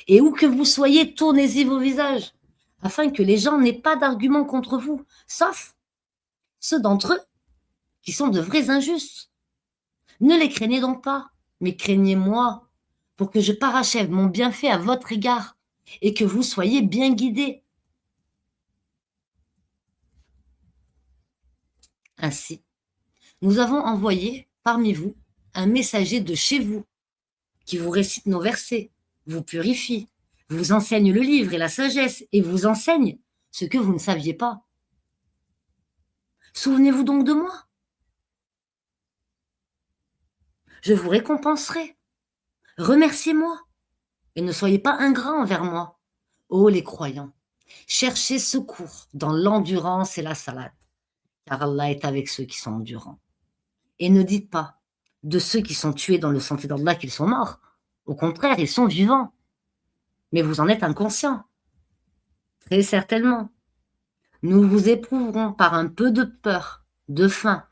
Et où que vous soyez, tournez-y vos visages, afin que les gens n'aient pas d'arguments contre vous, sauf ceux d'entre eux qui sont de vrais injustes. Ne les craignez donc pas, mais craignez-moi, pour que je parachève mon bienfait à votre égard, et que vous soyez bien guidés. Ainsi, nous avons envoyé parmi vous un messager de chez vous, qui vous récite nos versets, vous purifie, vous enseigne le livre et la sagesse, et vous enseigne ce que vous ne saviez pas. Souvenez-vous donc de moi. Je vous récompenserai. Remerciez-moi et ne soyez pas ingrats envers moi. Ô les croyants, cherchez secours dans l'endurance et la salade, car Allah est avec ceux qui sont endurants. Et ne dites pas de ceux qui sont tués dans le sentier d'Allah qu'ils sont morts. Au contraire, ils sont vivants. Mais vous en êtes inconscient. Très certainement. Nous vous éprouverons par un peu de peur, de faim,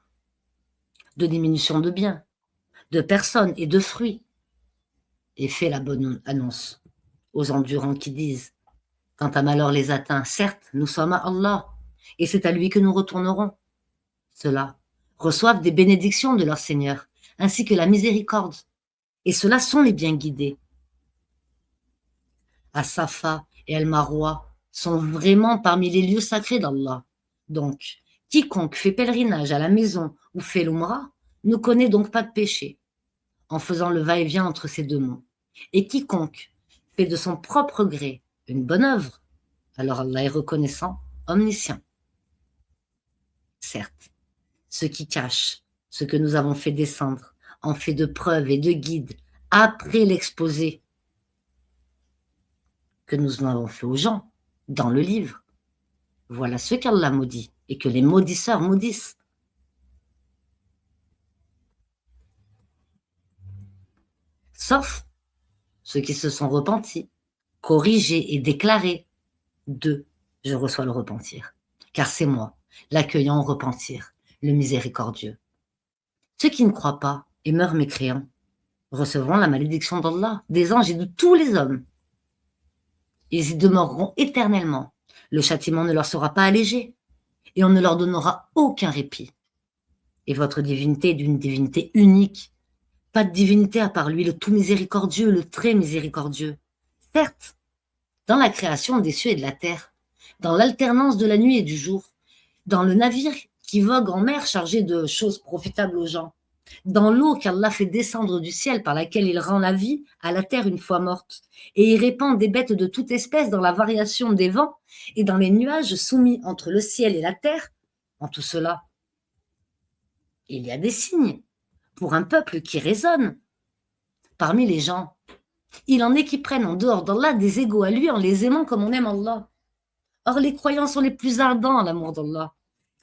de diminution de biens, de personnes et de fruits. Et fait la bonne annonce aux endurants qui disent, quand un malheur les atteint, certes, nous sommes à Allah, et c'est à lui que nous retournerons. Ceux-là reçoivent des bénédictions de leur Seigneur, ainsi que la miséricorde, et ceux-là sont les bien guidés. As-Safa et Al-Marwa sont vraiment parmi les lieux sacrés d'Allah. Donc, quiconque fait pèlerinage à la maison ou fait l'Umrah ne connaît donc pas de péché, en faisant le va-et-vient entre ces deux monts. Et quiconque fait de son propre gré une bonne œuvre, alors Allah est reconnaissant, omniscient. Certes, ceux qui cachent ce que nous avons fait descendre en fait de preuves et de guides après l'exposé que nous en avons fait aux gens dans le livre. Voilà ce qu'Allah maudit et que les maudisseurs maudissent. Sauf ceux qui se sont repentis, corrigés et déclarés de je reçois le repentir, car c'est moi, l'accueillant au repentir, le miséricordieux. Ceux qui ne croient pas et meurent mécréants recevront la malédiction d'Allah, des anges et de tous les hommes. Ils y demeureront éternellement. Le châtiment ne leur sera pas allégé et on ne leur donnera aucun répit. Et votre divinité est d'une divinité unique. Pas de divinité à part lui, le tout miséricordieux, le très miséricordieux. Certes, dans la création des cieux et de la terre, dans l'alternance de la nuit et du jour, dans le navire qui vogue en mer chargé de choses profitables aux gens, dans l'eau qu'Allah fait descendre du ciel par laquelle il rend la vie à la terre une fois morte, et il répand des bêtes de toute espèce dans la variation des vents et dans les nuages soumis entre le ciel et la terre, en tout cela, il y a des signes pour un peuple qui raisonne. Parmi les gens, il en est qui prennent en dehors d'Allah des égaux à lui en les aimant comme on aime Allah. Or, les croyants sont les plus ardents à l'amour d'Allah.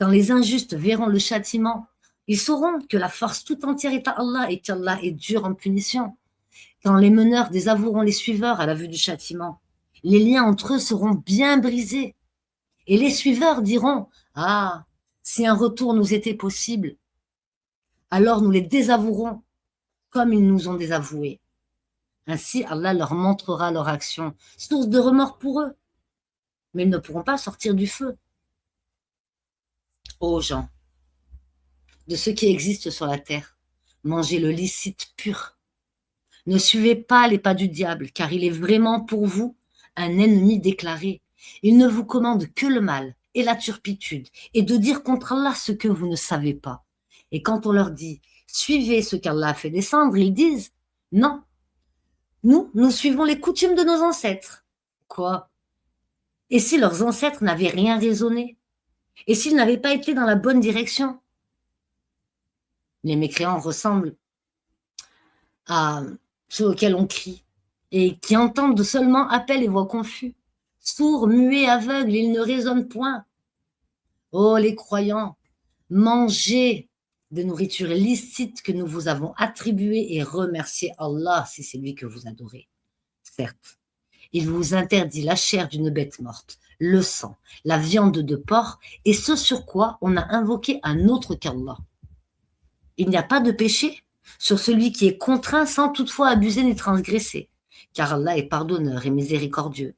Quand les injustes verront le châtiment, ils sauront que la force tout entière est à Allah et qu'Allah est dur en punition. Quand les meneurs désavoueront les suiveurs à la vue du châtiment, les liens entre eux seront bien brisés. Et les suiveurs diront, « Ah, si un retour nous était possible, alors nous les désavouerons comme ils nous ont désavoués. » Ainsi, Allah leur montrera leur action, source de remords pour eux. Mais ils ne pourront pas sortir du feu. Ô gens, de ce qui existe sur la terre, mangez le licite pur. Ne suivez pas les pas du diable, car il est vraiment pour vous un ennemi déclaré. Il ne vous commande que le mal et la turpitude, et de dire contre Allah ce que vous ne savez pas. Et quand on leur dit, suivez ce qu'Allah a fait descendre, ils disent, non, nous suivons les coutumes de nos ancêtres. Quoi? Et si leurs ancêtres n'avaient rien raisonné? Et s'ils n'avaient pas été dans la bonne direction? Les mécréants ressemblent à ceux auxquels on crie et qui entendent seulement appel et voix confus. Sourds, muets, aveugles, ils ne raisonnent point. Oh les croyants, mangez des nourritures licites que nous vous avons attribuées et remerciez Allah si c'est lui que vous adorez. Certes, il vous interdit la chair d'une bête morte, le sang, la viande de porc et ce sur quoi on a invoqué un autre qu'Allah. Il n'y a pas de péché sur celui qui est contraint sans toutefois abuser ni transgresser, car Allah est pardonneur et miséricordieux.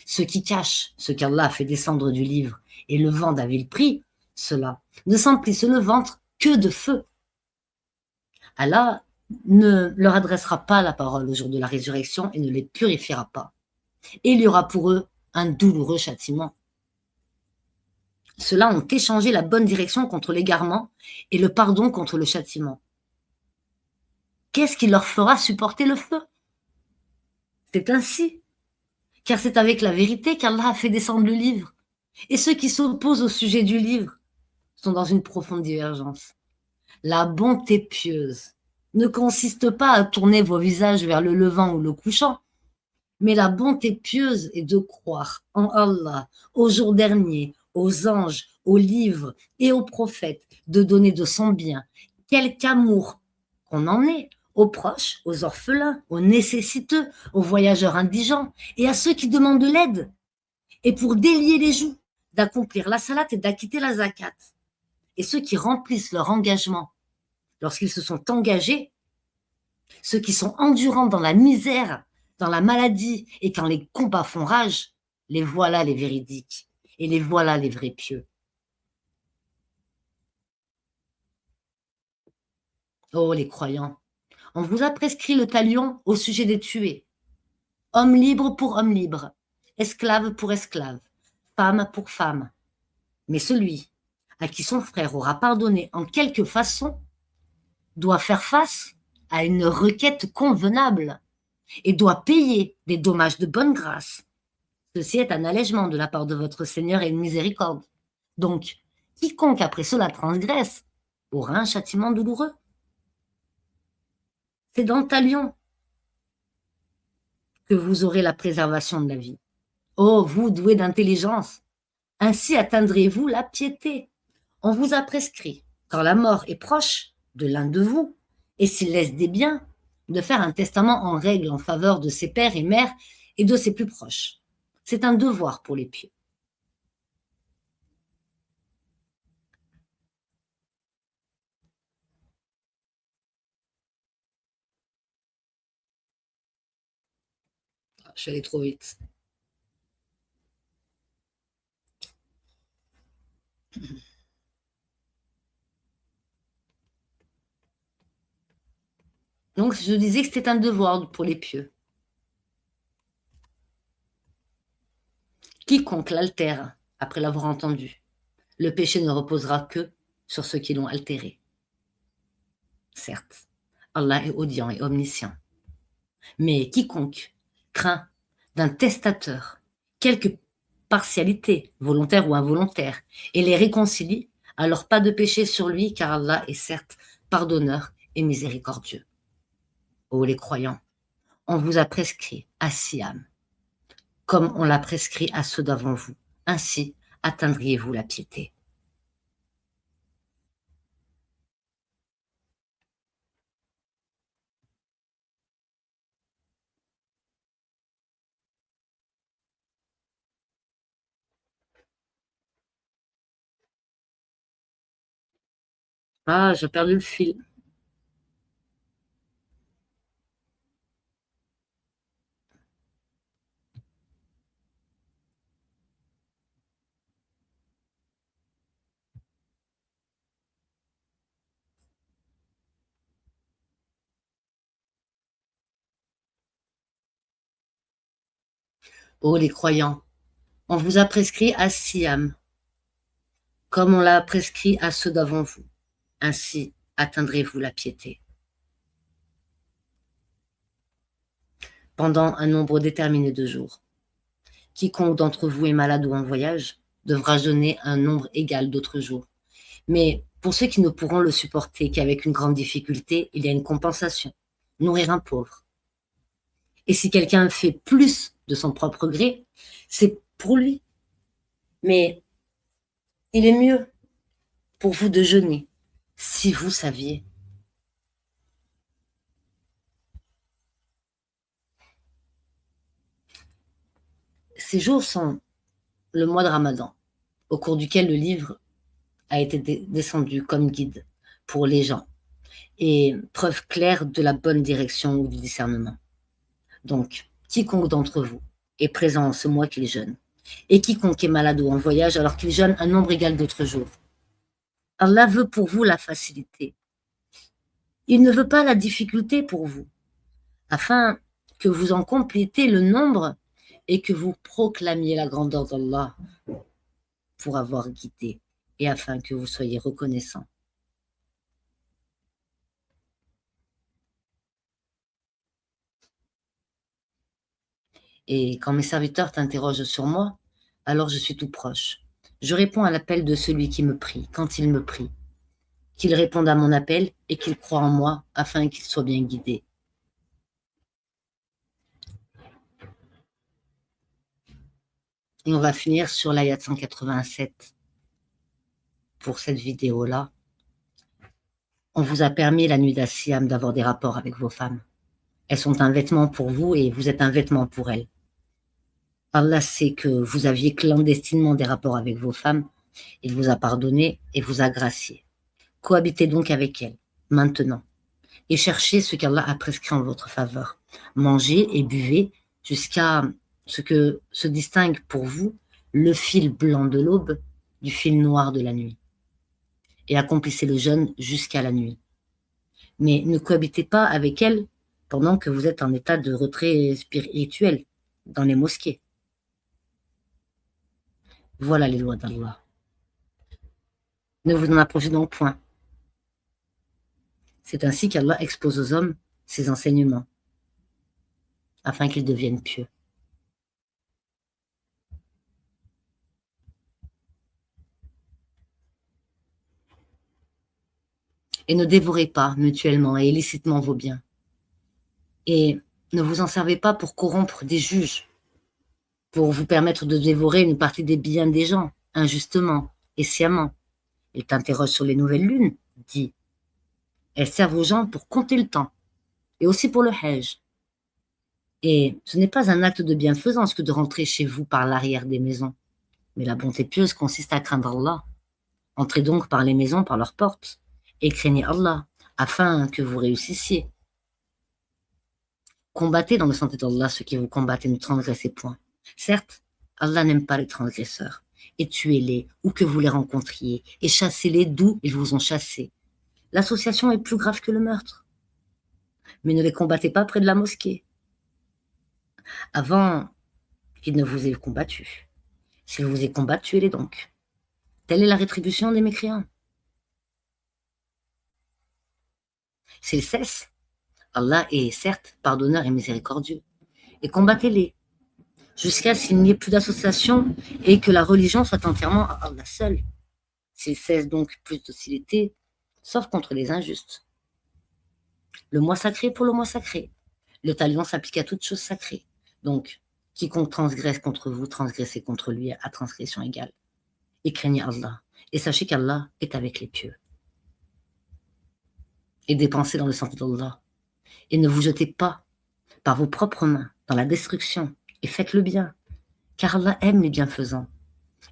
Ceux qui cachent ce qu'Allah a fait descendre du livre et le vendent à vil prix, ceux-là ne s'emplissent le ventre que de feu. Allah ne leur adressera pas la parole au jour de la résurrection et ne les purifiera pas. Et il y aura pour eux un douloureux châtiment. Ceux-là ont échangé la bonne direction contre l'égarement et le pardon contre le châtiment. Qu'est-ce qui leur fera supporter le feu? C'est ainsi, car c'est avec la vérité qu'Allah a fait descendre le livre. Et ceux qui s'opposent au sujet du livre sont dans une profonde divergence. La bonté pieuse ne consiste pas à tourner vos visages vers le levant ou le couchant, mais la bonté pieuse est de croire en Allah, au jour dernier, aux anges, aux livres et aux prophètes, de donner de son bien, quelque amour qu'on en ait, aux proches, aux orphelins, aux nécessiteux, aux voyageurs indigents et à ceux qui demandent de l'aide, et pour délier les joues, d'accomplir la salat et d'acquitter la zakat. Et ceux qui remplissent leur engagement lorsqu'ils se sont engagés, ceux qui sont endurants dans la misère, dans la maladie et quand les combats font rage, les voilà les véridiques et les voilà les vrais pieux. Oh les croyants, on vous a prescrit le talion au sujet des tués. Homme libre pour homme libre, esclave pour esclave, femme pour femme. Mais celui à qui son frère aura pardonné en quelque façon doit faire face à une requête convenable et doit payer des dommages de bonne grâce. Ceci est un allègement de la part de votre Seigneur et une miséricorde. Donc, quiconque après cela transgresse aura un châtiment douloureux. C'est dans le talion que vous aurez la préservation de la vie. Ô vous doués d'intelligence, ainsi atteindrez-vous la piété. On vous a prescrit, quand la mort est proche de l'un de vous, et s'il laisse des biens, de faire un testament en règle en faveur de ses pères et mères et de ses plus proches. C'est un devoir pour les pieux. Je suis allée trop vite. Donc, je disais que c'était un devoir pour les pieux. Quiconque l'altère après l'avoir entendu, le péché ne reposera que sur ceux qui l'ont altéré. Certes, Allah est audient et omniscient. Mais quiconque craint d'un testateur quelque partialité, volontaire ou involontaire, et les réconcilie, alors pas de péché sur lui, car Allah est certes pardonneur et miséricordieux. Ô les croyants, on vous a prescrit à Siam, comme on l'a prescrit à ceux d'avant vous. Ainsi atteindriez-vous la piété. Ah, j'ai perdu le fil. Ô les croyants, on vous a prescrit à Siam, comme on l'a prescrit à ceux d'avant vous. Ainsi atteindrez-vous la piété. Pendant un nombre déterminé de jours. Quiconque d'entre vous est malade ou en voyage devra jeûner un nombre égal d'autres jours. Mais pour ceux qui ne pourront le supporter qu'avec une grande difficulté, il y a une compensation. Nourrir un pauvre. Et si quelqu'un fait plus de son propre gré, c'est pour lui. Mais il est mieux pour vous de jeûner, si vous saviez. Ces jours sont le mois de Ramadan, au cours duquel le livre a été descendu comme guide pour les gens et preuve claire de la bonne direction ou du discernement. Donc, quiconque d'entre vous est présent en ce mois qu'il jeûne, et quiconque est malade ou en voyage alors qu'il jeûne un nombre égal d'autres jours. Allah veut pour vous la facilité. Il ne veut pas la difficulté pour vous, afin que vous en complétez le nombre et que vous proclamiez la grandeur d'Allah pour avoir guidé et afin que vous soyez reconnaissants. Et quand mes serviteurs t'interrogent sur moi, alors je suis tout proche. Je réponds à l'appel de celui qui me prie, quand il me prie, qu'il réponde à mon appel et qu'il croie en moi afin qu'il soit bien guidé. Et on va finir sur l'ayat 187 pour cette vidéo-là. On vous a permis la nuit d'Assiam d'avoir des rapports avec vos femmes. Elles sont un vêtement pour vous et vous êtes un vêtement pour elles. Allah sait que vous aviez clandestinement des rapports avec vos femmes. Il vous a pardonné et vous a gracié. Cohabitez donc avec elles, maintenant, et cherchez ce qu'Allah a prescrit en votre faveur. Mangez et buvez jusqu'à ce que se distingue pour vous le fil blanc de l'aube du fil noir de la nuit. Et accomplissez le jeûne jusqu'à la nuit. Mais ne cohabitez pas avec elles pendant que vous êtes en état de retrait spirituel dans les mosquées. Voilà les lois d'Allah. Ne vous en approchez donc point. C'est ainsi qu'Allah expose aux hommes ses enseignements, afin qu'ils deviennent pieux. Et ne dévorez pas mutuellement et illicitement vos biens. Et ne vous en servez pas pour corrompre des juges, pour vous permettre de dévorer une partie des biens des gens, injustement et sciemment. Il t'interroge sur les nouvelles lunes, dit. Elles servent aux gens pour compter le temps, et aussi pour le hajj. Et ce n'est pas un acte de bienfaisance que de rentrer chez vous par l'arrière des maisons, mais la bonté pieuse consiste à craindre Allah. Entrez donc par les maisons, par leurs portes, et craignez Allah, afin que vous réussissiez. Combattez dans le sentier d'Allah ceux qui vous combattent et ne transgressez point. Certes, Allah n'aime pas les transgresseurs, et tuez-les où que vous les rencontriez, et chassez-les d'où ils vous ont chassés. L'association est plus grave que le meurtre. Mais ne les combattez pas près de la mosquée, avant qu'ils ne vous aient combattu. S'ils vous aient combattu, tuez-les donc. Telle est la rétribution des mécréants. S'ils cessent, Allah est certes pardonneur et miséricordieux. Et combattez-les, jusqu'à ce qu'il n'y ait plus d'association et que la religion soit entièrement à Allah seul. S'ils cessent donc plus d'hostilité, sauf contre les injustes. Le mois sacré pour le mois sacré. Le talion s'applique à toute chose sacrée. Donc, quiconque transgresse contre vous, transgressez contre lui à transgression égale. Et craignez Allah. Et sachez qu'Allah est avec les pieux. Et dépensez dans le sentier d'Allah. Et ne vous jetez pas par vos propres mains dans la destruction. Et faites le bien. Car Allah aime les bienfaisants.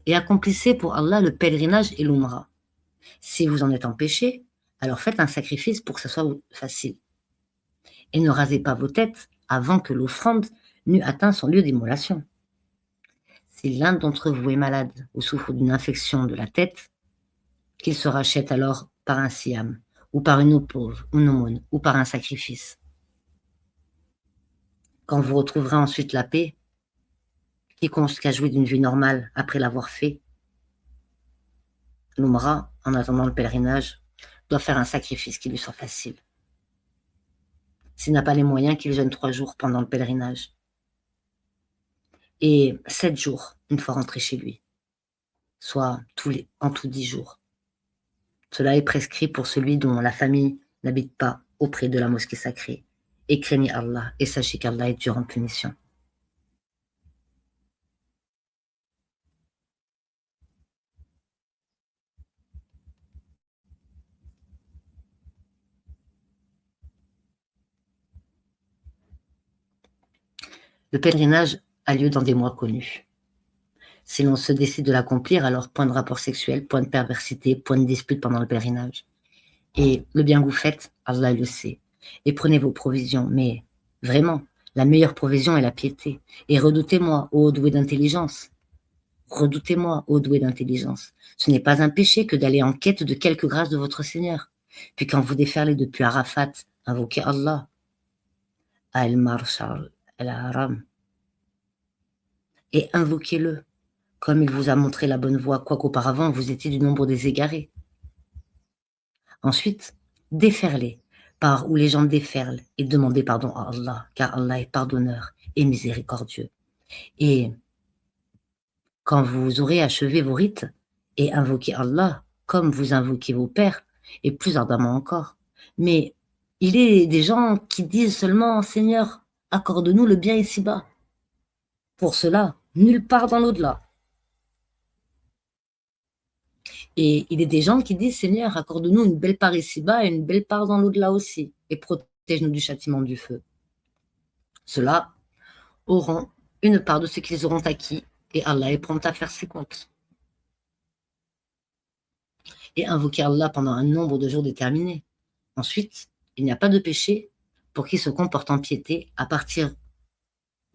Et accomplissez pour Allah le pèlerinage et l'umrah. Si vous en êtes empêché, alors faites un sacrifice pour que ce soit facile. Et ne rasez pas vos têtes avant que l'offrande n'eût atteint son lieu d'immolation. Si l'un d'entre vous est malade ou souffre d'une infection de la tête, qu'il se rachète alors par un siam, ou par une eau pauvre, une aumône, ou par un sacrifice. Quand vous retrouverez ensuite la paix, quiconque a joué d'une vie normale après l'avoir fait, l'umrah, en attendant le pèlerinage, doit faire un sacrifice qui lui soit facile. S'il n'a pas les moyens, qu'il jeûne 3 jours pendant le pèlerinage. Et 7 jours, une fois rentré chez lui. Soit en tout 10 jours. Cela est prescrit pour celui dont la famille n'habite pas auprès de la mosquée sacrée. Et craignez Allah, et sachez qu'Allah est dur en punition. Le pèlerinage a lieu dans des mois connus. Si l'on se décide de l'accomplir, alors point de rapport sexuel, point de perversité, point de dispute pendant le pèlerinage. Et le bien que vous faites, Allah le sait. Et prenez vos provisions, mais vraiment, la meilleure provision est la piété. Et redoutez-moi, ô doué d'intelligence. Redoutez-moi, ô doué d'intelligence. Ce n'est pas un péché que d'aller en quête de quelque grâce de votre Seigneur. Puis quand vous déferlez depuis Arafat, invoquez Allah. Al-Marshal, Al-Haram. Et invoquez-le, comme il vous a montré la bonne voie, quoiqu'auparavant vous étiez du nombre des égarés. Ensuite, déferlez par où les gens déferlent et demandez pardon à Allah, car Allah est pardonneur et miséricordieux. Et quand vous aurez achevé vos rites et invoqué Allah comme vous invoquez vos pères, et plus ardemment encore. Mais il est des gens qui disent seulement: Seigneur, accorde-nous le bien ici-bas. Pour cela, nulle part dans l'au-delà. Et il est des gens qui disent: Seigneur, accorde-nous une belle part ici-bas et une belle part dans l'au-delà aussi, et protège-nous du châtiment du feu. Ceux-là auront une part de ce qu'ils auront acquis, et Allah est prompt à faire ses comptes. Et invoquer Allah pendant un nombre de jours déterminé. Ensuite, il n'y a pas de péché pour qui se comporte en piété à partir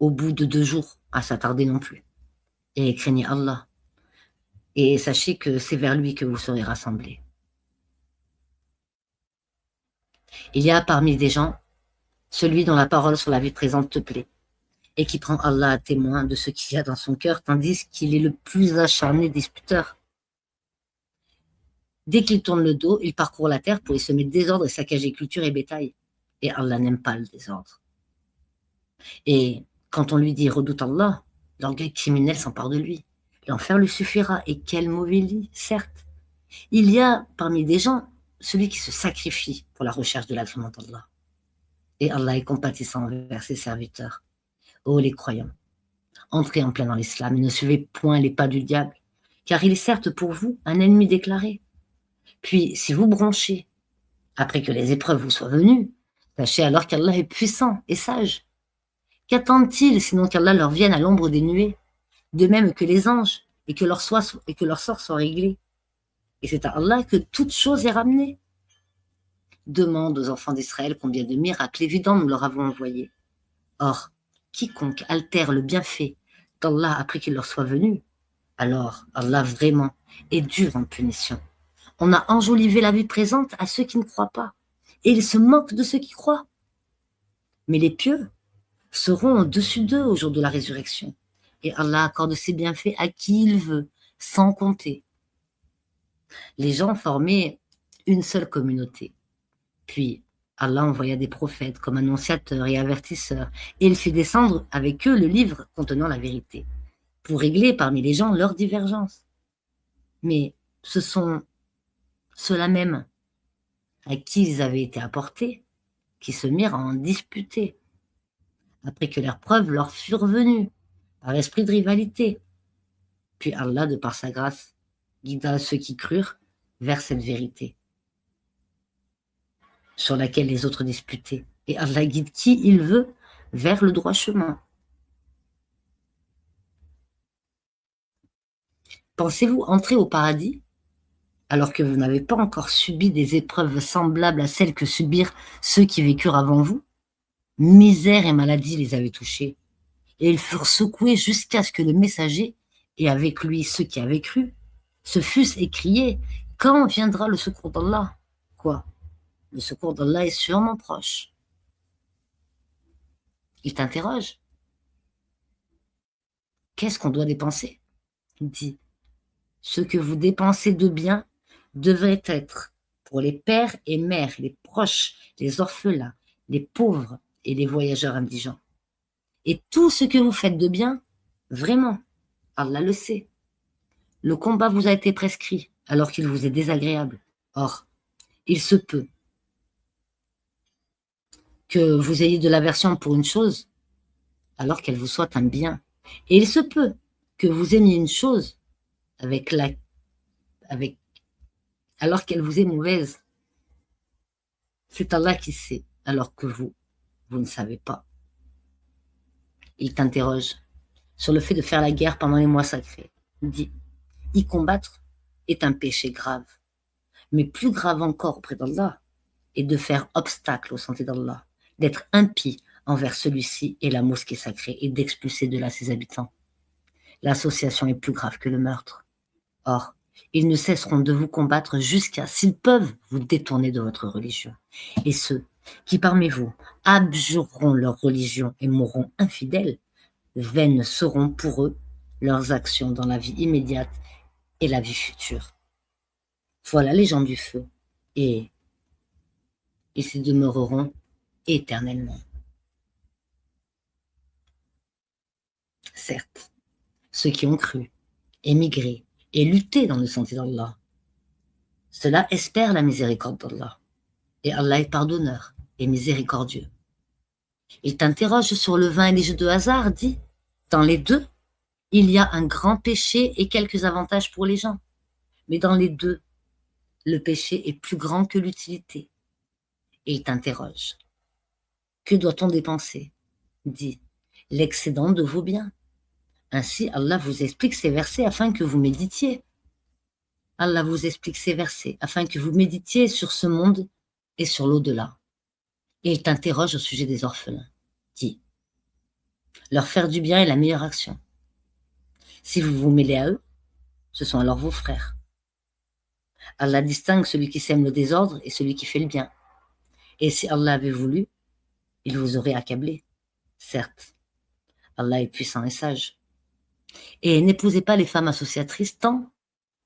au bout de 2 jours, à s'attarder non plus. Et craignez Allah. Et sachez que c'est vers lui que vous serez rassemblés. Il y a parmi des gens celui dont la parole sur la vie présente te plaît, et qui prend Allah à témoin de ce qu'il y a dans son cœur, tandis qu'il est le plus acharné disputeur. Dès qu'il tourne le dos, il parcourt la terre pour y semer désordre et saccager culture et bétail. Et Allah n'aime pas le désordre. Et quand on lui dit redoute Allah, l'orgueil criminel s'empare de lui. L'enfer lui suffira. Et quel mauvais lit, certes. Il y a parmi des gens celui qui se sacrifie pour la recherche de l'agrément d'Allah. Et Allah est compatissant envers ses serviteurs. Ô les croyants, entrez en plein dans l'islam et ne suivez point les pas du diable, car il est certes pour vous un ennemi déclaré. Puis, si vous bronchez, après que les épreuves vous soient venues, sachez alors qu'Allah est puissant et sage. Qu'attendent-ils sinon qu'Allah leur vienne à l'ombre des nuées, de même que les anges, et que leur sort soit réglé. Et c'est à Allah que toute chose est ramenée. Demande aux enfants d'Israël combien de miracles évidents nous leur avons envoyés. Or, quiconque altère le bienfait d'Allah après qu'il leur soit venu, alors Allah vraiment est dur en punition. On a enjolivé la vie présente à ceux qui ne croient pas, et ils se moquent de ceux qui croient. Mais les pieux seront au-dessus d'eux au jour de la résurrection, et Allah accorde ses bienfaits à qui il veut, sans compter. Les gens formaient une seule communauté. Puis Allah envoya des prophètes comme annonciateurs et avertisseurs, et il fit descendre avec eux le livre contenant la vérité, pour régler parmi les gens leurs divergences. Mais ce sont ceux-là même à qui ils avaient été apportés qui se mirent à en disputer, après que leurs preuves leur furent venues, par esprit de rivalité. Puis Allah, de par sa grâce, guida ceux qui crurent vers cette vérité, sur laquelle les autres disputaient. Et Allah guide qui il veut vers le droit chemin. Pensez-vous entrer au paradis alors que vous n'avez pas encore subi des épreuves semblables à celles que subirent ceux qui vécurent avant vous? Misère et maladie les avaient touchés, et ils furent secoués jusqu'à ce que le messager, et avec lui ceux qui avaient cru, se fussent écriés: quand viendra le secours d'Allah? Quoi? Le secours d'Allah est sûrement proche. Il t'interroge. Qu'est-ce qu'on doit dépenser? Il dit: ce que vous dépensez de bien devrait être pour les pères et mères, les proches, les orphelins, les pauvres et les voyageurs indigents. Et tout ce que vous faites de bien, vraiment, Allah le sait. Le combat vous a été prescrit alors qu'il vous est désagréable. Or, il se peut que vous ayez de l'aversion pour une chose alors qu'elle vous soit un bien. Et il se peut que vous aimiez une chose alors qu'elle vous est mauvaise. C'est Allah qui sait, alors que vous ne savez pas. Il t'interroge sur le fait de faire la guerre pendant les mois sacrés. Il dit: y combattre est un péché grave, mais plus grave encore auprès d'Allah est de faire obstacle aux sentiers d'Allah, d'être impie envers celui-ci et la mosquée sacrée, et d'expulser de là ses habitants. L'association est plus grave que le meurtre. Or, ils ne cesseront de vous combattre jusqu'à, s'ils peuvent, vous détourner de votre religion. Et ceux qui parmi vous abjureront leur religion et mourront infidèles, vaines seront pour eux leurs actions dans la vie immédiate et la vie future. Voilà les gens du feu, et ils s'y demeureront éternellement. Certes, ceux qui ont cru émigrer et lutter dans le sentier d'Allah. Cela espère la miséricorde d'Allah. Et Allah est pardonneur et miséricordieux. Il t'interroge sur le vin et les jeux de hasard, dit, dans les deux, il y a un grand péché et quelques avantages pour les gens. Mais dans les deux, le péché est plus grand que l'utilité. Et il t'interroge. Que doit-on dépenser? Dit, l'excédent de vos biens. Ainsi, Allah vous explique ces versets afin que vous méditiez. Allah vous explique ces versets afin que vous méditiez sur ce monde et sur l'au-delà. Et il t'interroge au sujet des orphelins. Dit, leur faire du bien est la meilleure action. Si vous vous mêlez à eux, ce sont alors vos frères. Allah distingue celui qui sème le désordre et celui qui fait le bien. Et si Allah avait voulu, il vous aurait accablé. Certes, Allah est puissant et sage. Et n'épousez pas les femmes associatrices tant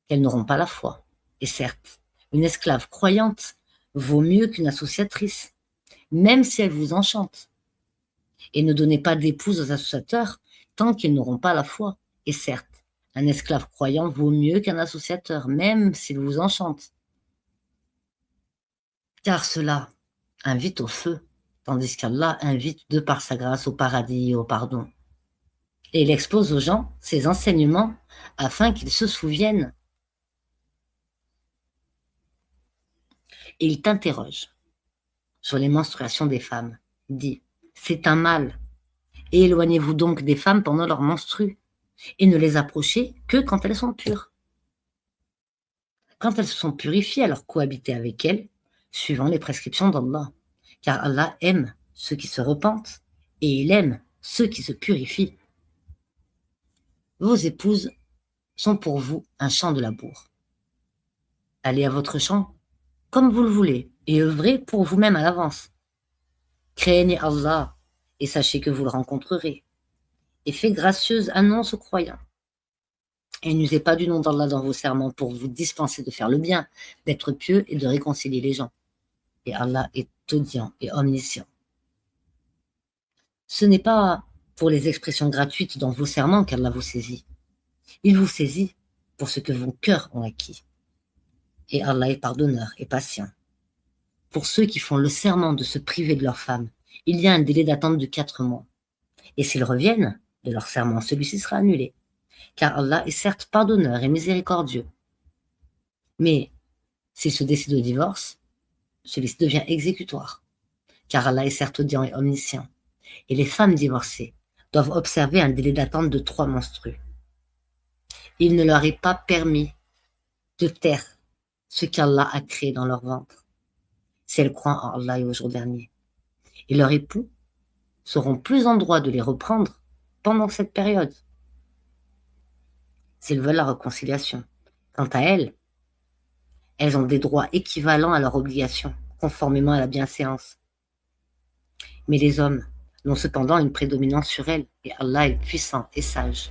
qu'elles n'auront pas la foi. Et certes, une esclave croyante vaut mieux qu'une associatrice, même si elle vous enchante. Et ne donnez pas d'épouse aux associateurs tant qu'ils n'auront pas la foi. Et certes, un esclave croyant vaut mieux qu'un associateur, même s'il vous enchante. Car cela invite au feu, tandis qu'Allah invite de par sa grâce au paradis et au pardon. Et il expose aux gens ses enseignements afin qu'ils se souviennent. Et il t'interroge sur les menstruations des femmes. Il dit, c'est un mal. Et éloignez-vous donc des femmes pendant leur menstrue, et ne les approchez que quand elles sont pures. Quand elles se sont purifiées, alors cohabitez avec elles, suivant les prescriptions d'Allah. Car Allah aime ceux qui se repentent, et il aime ceux qui se purifient. Vos épouses sont pour vous un champ de labour. Allez à votre champ comme vous le voulez, et œuvrez pour vous-même à l'avance. Craignez Allah, et sachez que vous le rencontrerez. Et faites gracieuse annonce aux croyants. Et n'usez pas du nom d'Allah dans vos serments pour vous dispenser de faire le bien, d'être pieux et de réconcilier les gens. Et Allah est audient et omniscient. Ce n'est pas pour les expressions gratuites dans vos serments qu'Allah vous saisit. Il vous saisit pour ce que vos cœurs ont acquis. Et Allah est pardonneur et patient. Pour ceux qui font le serment de se priver de leur femme, il y a un délai d'attente de 4 mois. Et s'ils reviennent de leur serment, celui-ci sera annulé. Car Allah est certes pardonneur et miséricordieux. Mais s'ils se décident au divorce, celui-ci devient exécutoire. Car Allah est certes audient et omniscient. Et les femmes divorcées doivent observer un délai d'attente de 3 menstrues. Il ne leur est pas permis de taire ce qu'Allah a créé dans leur ventre, si elles croient en Allah et au jour dernier. Et leurs époux seront plus en droit de les reprendre pendant cette période, s'ils veulent la réconciliation. Quant à elles, elles ont des droits équivalents à leurs obligations, conformément à la bienséance. Mais les hommes n'ont cependant une prédominance sur elles, et Allah est puissant et sage.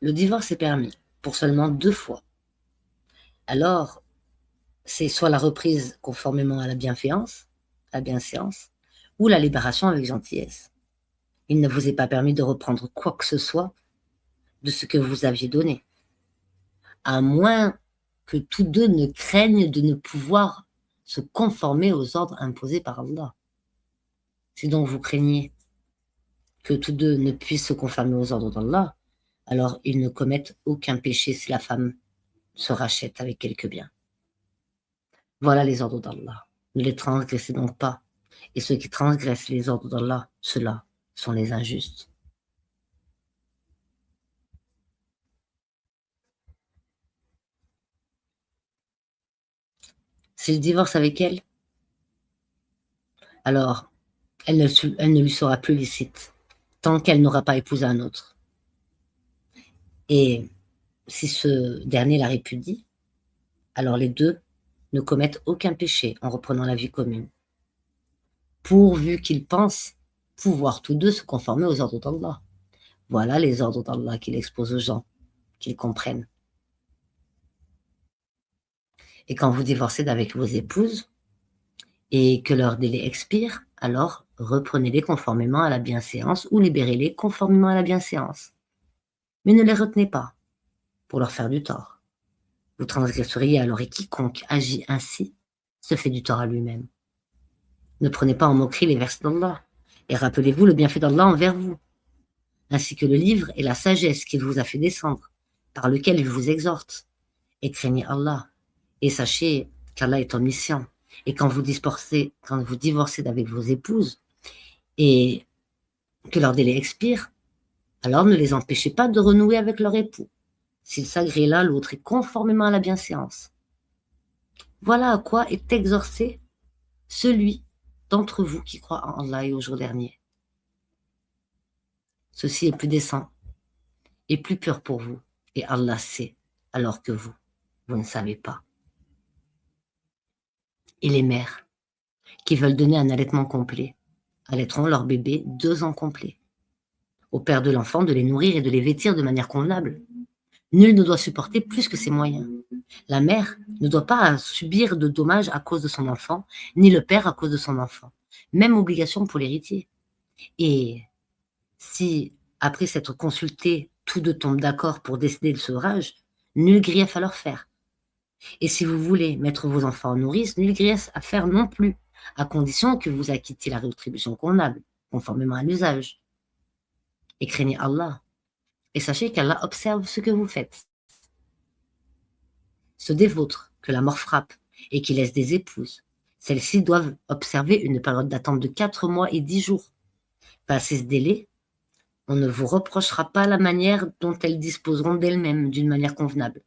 Le divorce est permis pour seulement 2 fois. Alors, c'est soit la reprise conformément à la bienséance, ou la libération avec gentillesse. Il ne vous est pas permis de reprendre quoi que ce soit de ce que vous aviez donné, à moins que tous deux ne craignent de ne pouvoir se conformer aux ordres imposés par Allah. Si donc vous craignez que tous deux ne puissent se conformer aux ordres d'Allah, alors ils ne commettent aucun péché si la femme se rachète avec quelques biens. Voilà les ordres d'Allah. Ne les transgressez donc pas. Et ceux qui transgressent les ordres d'Allah, ceux-là sont les injustes. S'il divorce avec elle, alors elle ne lui sera plus licite, tant qu'elle n'aura pas épousé un autre. Et si ce dernier la répudie, alors les deux ne commettent aucun péché en reprenant la vie commune, pourvu qu'ils pensent pouvoir tous deux se conformer aux ordres d'Allah. Voilà les ordres d'Allah qu'il expose aux gens, qu'ils comprennent. Et quand vous divorcez d'avec vos épouses, et que leur délai expire, alors reprenez-les conformément à la bienséance ou libérez-les conformément à la bienséance. Mais ne les retenez pas pour leur faire du tort. Vous transgresseriez alors et quiconque agit ainsi se fait du tort à lui-même. Ne prenez pas en moquerie les versets d'Allah et rappelez-vous le bienfait d'Allah envers vous, ainsi que le livre et la sagesse qu'il vous a fait descendre, par lequel il vous exhorte. Et craignez Allah et sachez qu'Allah est omniscient. Et quand vous divorcez d'avec vos épouses et que leur délai expire, alors ne les empêchez pas de renouer avec leur époux, s'ils s'agréent l'un l'autre et conformément à la bienséance. Voilà à quoi est exorcé celui d'entre vous qui croit en Allah et au jour dernier. Ceci est plus décent et plus pur pour vous, et Allah sait, alors que vous ne savez pas. Et les mères qui veulent donner un allaitement complet allaiteront leur bébé 2 ans complets. Au père de l'enfant de les nourrir et de les vêtir de manière convenable. Nul ne doit supporter plus que ses moyens. La mère ne doit pas subir de dommages à cause de son enfant, ni le père à cause de son enfant. Même obligation pour l'héritier. Et si, après s'être consultés, tous deux tombent d'accord pour décider le sevrage, nul grief à leur faire. Et si vous voulez mettre vos enfants en nourrice, nul grief à faire non plus, à condition que vous acquittiez la rétribution convenable, conformément à l'usage. Et craignez Allah. Et sachez qu'Allah observe ce que vous faites. Ceux des vôtres que la mort frappe et qui laissent des épouses, celles-ci doivent observer une période d'attente de 4 mois et 10 jours. Passé ce délai, on ne vous reprochera pas la manière dont elles disposeront d'elles-mêmes d'une manière convenable.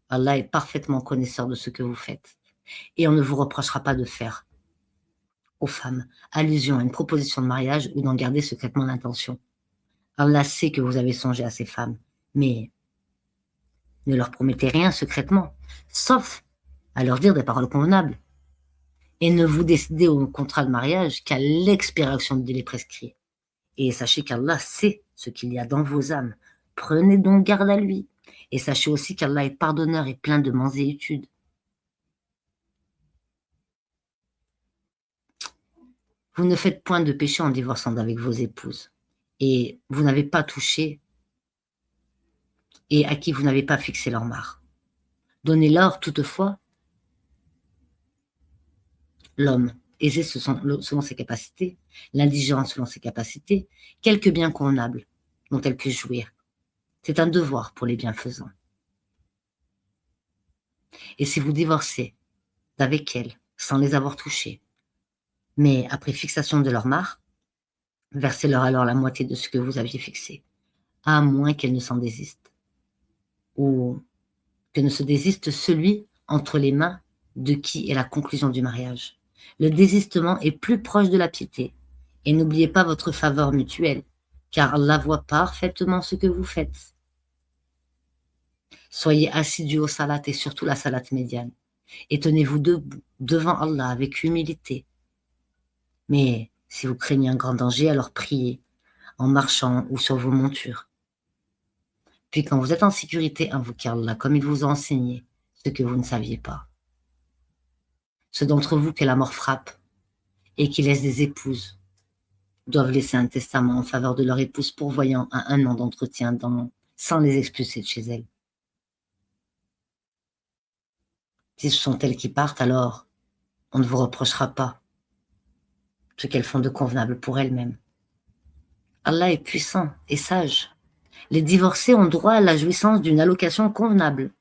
Allah est parfaitement connaisseur de ce que vous faites. Et on ne vous reprochera pas de faire aux femmes allusion à une proposition de mariage ou d'en garder secrètement l'intention. Allah sait que vous avez songé à ces femmes, mais ne leur promettez rien secrètement, sauf à leur dire des paroles convenables. Et ne vous décidez au contrat de mariage qu'à l'expiration du délai prescrit. Et sachez qu'Allah sait ce qu'il y a dans vos âmes. Prenez donc garde à lui. Et sachez aussi qu'Allah est pardonneur et plein de manséitude. Vous ne faites point de péché en divorçant avec vos épouses. Et vous n'avez pas touché et à qui vous n'avez pas fixé leur mare. Donnez-leur toutefois l'homme aisé selon ses capacités, l'indigent selon ses capacités, quelques biens convenables dont elle puisse jouir. C'est un devoir pour les bienfaisants. Et si vous divorcez d'avec elles sans les avoir touchées, mais après fixation de leur mare, versez-leur alors la moitié de ce que vous aviez fixé, à moins qu'elles ne s'en désistent, ou que ne se désiste celui entre les mains de qui est la conclusion du mariage. Le désistement est plus proche de la piété, et n'oubliez pas votre faveur mutuelle, car Allah voit parfaitement ce que vous faites. Soyez assidus au salat et surtout la salat médiane, et tenez-vous debout devant Allah avec humilité. Mais si vous craignez un grand danger, alors priez en marchant ou sur vos montures. Puis quand vous êtes en sécurité, invoquez Allah comme il vous a enseigné ce que vous ne saviez pas. Ceux d'entre vous que la mort frappe et qui laissent des épouses doivent laisser un testament en faveur de leur épouse pourvoyant à 1 an d'entretien sans les expulser de chez elles. Si ce sont elles qui partent, alors on ne vous reprochera pas ce qu'elles font de convenable pour elles-mêmes. Allah est puissant et sage. Les divorcés ont droit à la jouissance d'une allocation convenable,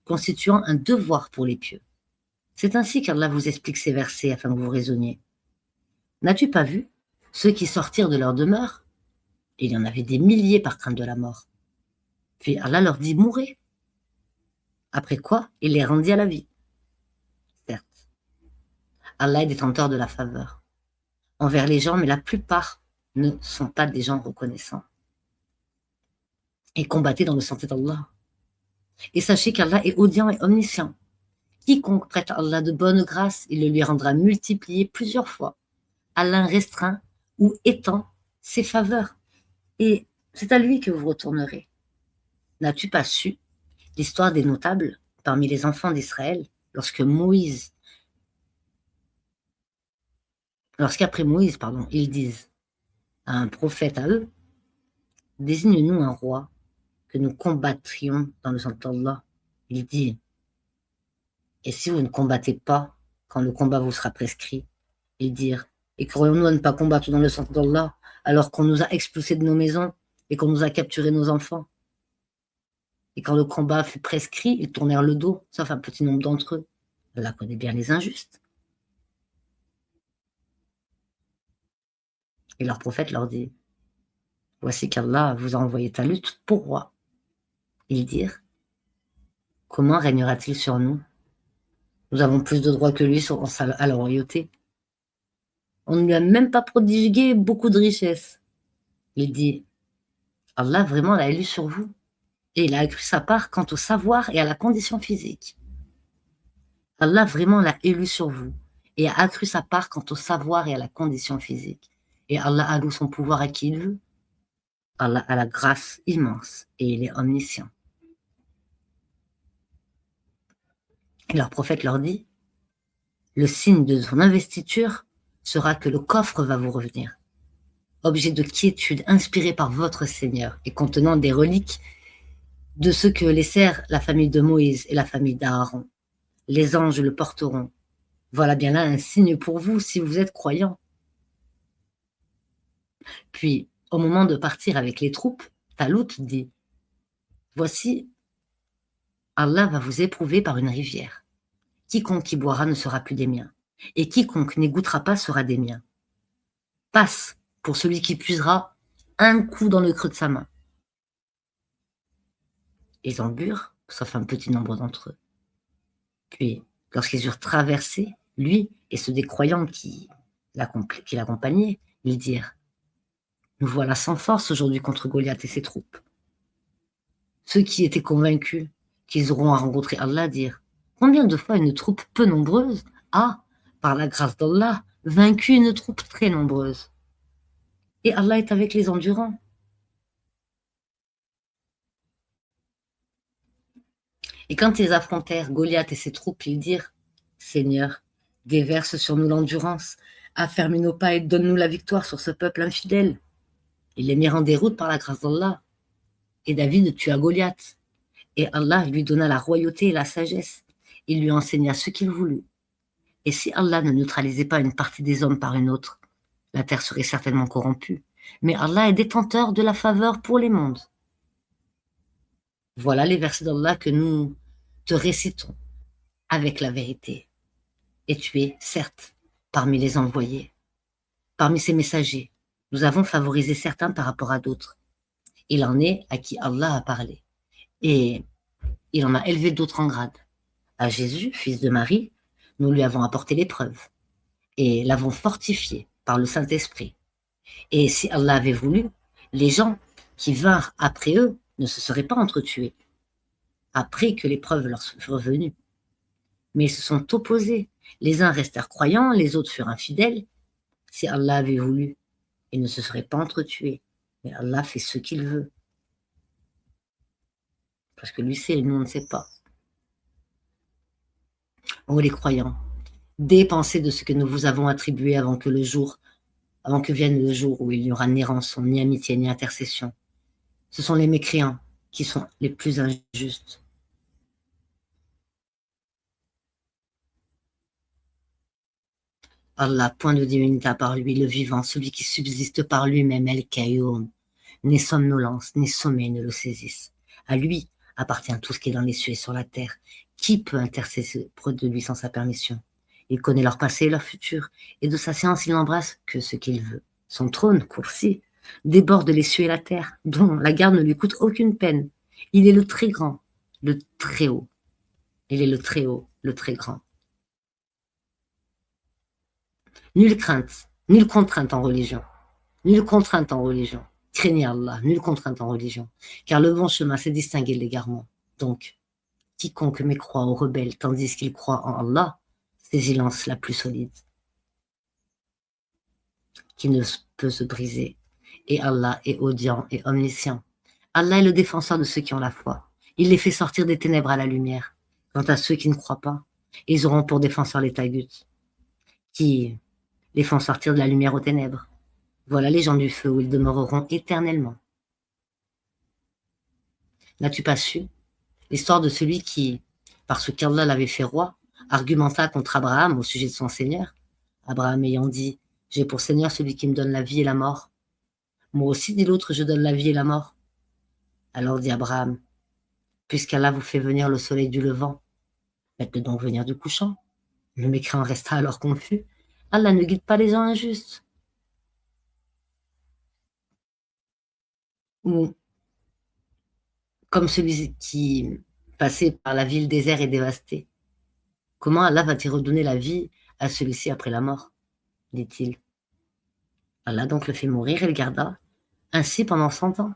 constituant un devoir pour les pieux. C'est ainsi qu'Allah vous explique ces versets afin que vous raisonniez. N'as-tu pas vu ceux qui sortirent de leur demeure? Il y en avait des milliers par crainte de la mort. Puis Allah leur dit mourez. Après quoi, il les rendit à la vie. Certes, Allah est détenteur de la faveur envers les gens, mais la plupart ne sont pas des gens reconnaissants. Et combattez dans le sentier d'Allah. Et sachez qu'Allah est audient et omniscient. Quiconque prête à Allah de bonne grâce, il le lui rendra multiplié plusieurs fois. Allah restreint ou étend ses faveurs. Et c'est à lui que vous retournerez. N'as-tu pas su l'histoire des notables parmi les enfants d'Israël lorsque Moïse lorsqu'après Moïse, pardon, ils disent à un prophète à eux, désigne-nous un roi que nous combattrions dans le sang d'Allah. Il dit, et si vous ne combattez pas, quand le combat vous sera prescrit, ils dirent, et croyons-nous à ne pas combattre dans le sang d'Allah, alors qu'on nous a expulsés de nos maisons et qu'on nous a capturé nos enfants. Et quand le combat fut prescrit, ils tournèrent le dos, sauf un petit nombre d'entre eux. Allah connaît bien les injustes. Et leur prophète leur dit, voici qu'Allah vous a envoyé Talut pour roi. Ils dirent, comment régnera-t-il sur nous? Nous avons plus de droits que lui à la royauté. On ne lui a même pas prodigué beaucoup de richesses. Il dit, Allah vraiment l'a élu sur vous. Et il a accru sa part quant au savoir et à la condition physique. Allah vraiment l'a élu sur vous et a accru sa part quant au savoir et à la condition physique. Et Allah alloue son pouvoir à qui il veut. Allah a la grâce immense et il est omniscient. Et leur prophète leur dit, le signe de son investiture sera que le coffre va vous revenir, objet de quiétude inspiré par votre Seigneur et contenant des reliques de ce que laissèrent la famille de Moïse et la famille d'Aaron. Les anges le porteront. Voilà bien là un signe pour vous si vous êtes croyants. Puis, au moment de partir avec les troupes, Talut dit, voici, Allah va vous éprouver par une rivière. Quiconque y boira ne sera plus des miens, et quiconque n'y goûtera pas sera des miens. Passe pour celui qui puisera un coup dans le creux de sa main. Ils en burent, sauf un petit nombre d'entre eux. Puis, lorsqu'ils eurent traversé, lui et ceux des croyants qui l'accompagnaient, ils dirent, nous voilà sans force aujourd'hui contre Goliath et ses troupes. Ceux qui étaient convaincus qu'ils auront à rencontrer Allah dirent, combien de fois une troupe peu nombreuse a, par la grâce d'Allah, vaincu une troupe très nombreuse. Et Allah est avec les endurants. Et quand ils affrontèrent Goliath et ses troupes, ils dirent, Seigneur, déverse sur nous l'endurance, affermis nos pas et donne-nous la victoire sur ce peuple infidèle. Ils les mirent en déroute par la grâce d'Allah. Et David tua Goliath. Et Allah lui donna la royauté et la sagesse. Il lui enseigna ce qu'il voulut. Et si Allah ne neutralisait pas une partie des hommes par une autre, la terre serait certainement corrompue. Mais Allah est détenteur de la faveur pour les mondes. Voilà les versets d'Allah que nous te récitons avec la vérité. Et tu es, certes, parmi les envoyés. Parmi ces messagers, nous avons favorisé certains par rapport à d'autres. Il en est à qui Allah a parlé. Et il en a élevé d'autres en grade. À Jésus, fils de Marie, nous lui avons apporté l'épreuve et l'avons fortifié par le Saint-Esprit. Et si Allah avait voulu, les gens qui vinrent après eux ne se seraient pas entretués, après que l'épreuve leur fut revenue. Mais ils se sont opposés. Les uns restèrent croyants, les autres furent infidèles. Si Allah avait voulu, ils ne se seraient pas entretués. Mais Allah fait ce qu'il veut. Parce que lui sait et nous on ne sait pas. Oh les croyants, dépensez de ce que nous vous avons attribué avant que vienne le jour où il n'y aura ni rançon, ni amitié, ni intercession. Ce sont les mécréants qui sont les plus injustes. Allah, point de divinité à part lui, le vivant, celui qui subsiste par lui-même, El-Qayoum. Ni somnolence, ni sommeil ne le saisissent. À lui appartient tout ce qui est dans les cieux et sur la terre. Qui peut intercéder près de lui sans sa permission? Il connaît leur passé et leur futur, et de sa science il n'embrasse que ce qu'il veut. Son trône, Kursi, déborde les cieux et la terre, dont la garde ne lui coûte aucune peine. Il est le très grand, le très haut. Il est le très haut, le très grand. Nulle crainte, nulle contrainte en religion. Nulle contrainte en religion. Craignez Allah, nulle contrainte en religion. Car le bon chemin, c'est distinguer l'égarement. Donc, quiconque mécroit ou rebelle tandis qu'il croit en Allah, c'est lance la plus solide, qui ne peut se briser. Et Allah est audient et omniscient. Allah est le défenseur de ceux qui ont la foi. Il les fait sortir des ténèbres à la lumière. Quant à ceux qui ne croient pas, ils auront pour défenseur les taguts, qui les font sortir de la lumière aux ténèbres. Voilà les gens du feu où ils demeureront éternellement. N'as-tu pas su l'histoire de celui qui, parce qu'Allah l'avait fait roi, argumenta contre Abraham au sujet de son Seigneur, Abraham ayant dit « J'ai pour Seigneur celui qui me donne la vie et la mort. » Moi aussi, dit l'autre, je donne la vie et la mort. Alors dit Abraham, puisqu'Allah vous fait venir le soleil du levant, faites-le donc venir du couchant. Le mécréant resta alors confus. Allah ne guide pas les gens injustes. Ou comme celui qui passait par la ville déserte et dévastée. Comment Allah va-t-il redonner la vie à celui-ci après la mort, dit-il. Allah donc le fit mourir et le garda ainsi pendant 100 ans.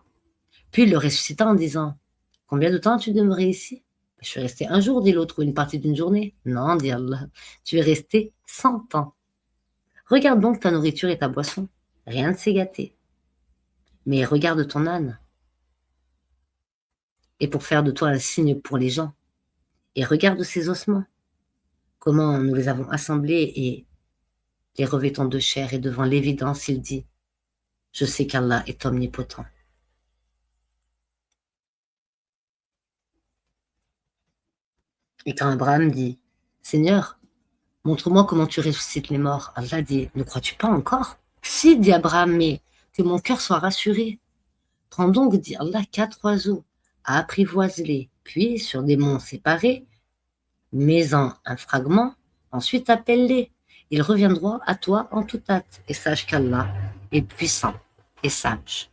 Puis il le ressuscita en disant « Combien de temps as-tu demeuré ici ?»« Je suis resté un jour, dit l'autre, ou une partie d'une journée. »« Non, dit Allah, tu es resté 100 ans. Regarde donc ta nourriture et ta boisson. Rien ne s'est gâté. Mais regarde ton âne. Et pour faire de toi un signe pour les gens. Et regarde ses ossements. Comment nous les avons assemblés et les revêtons de chair. Et devant l'évidence, il dit « Je sais qu'Allah est omnipotent. » Et quand Abraham dit « Seigneur, montre-moi comment tu ressuscites les morts. » Allah dit « Ne crois-tu pas encore ?»« Si, dit Abraham, mais que mon cœur soit rassuré. Prends donc, dit Allah, 4 oiseaux, apprivoise-les, puis sur des monts séparés, mets-en un fragment, ensuite appelle-les. Ils reviendront à toi en tout hâte, et sache qu'Allah est puissant et sage.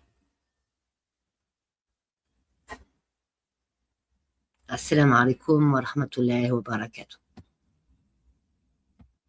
Assalamu alaikum wa rahmatullahi wa barakatuh.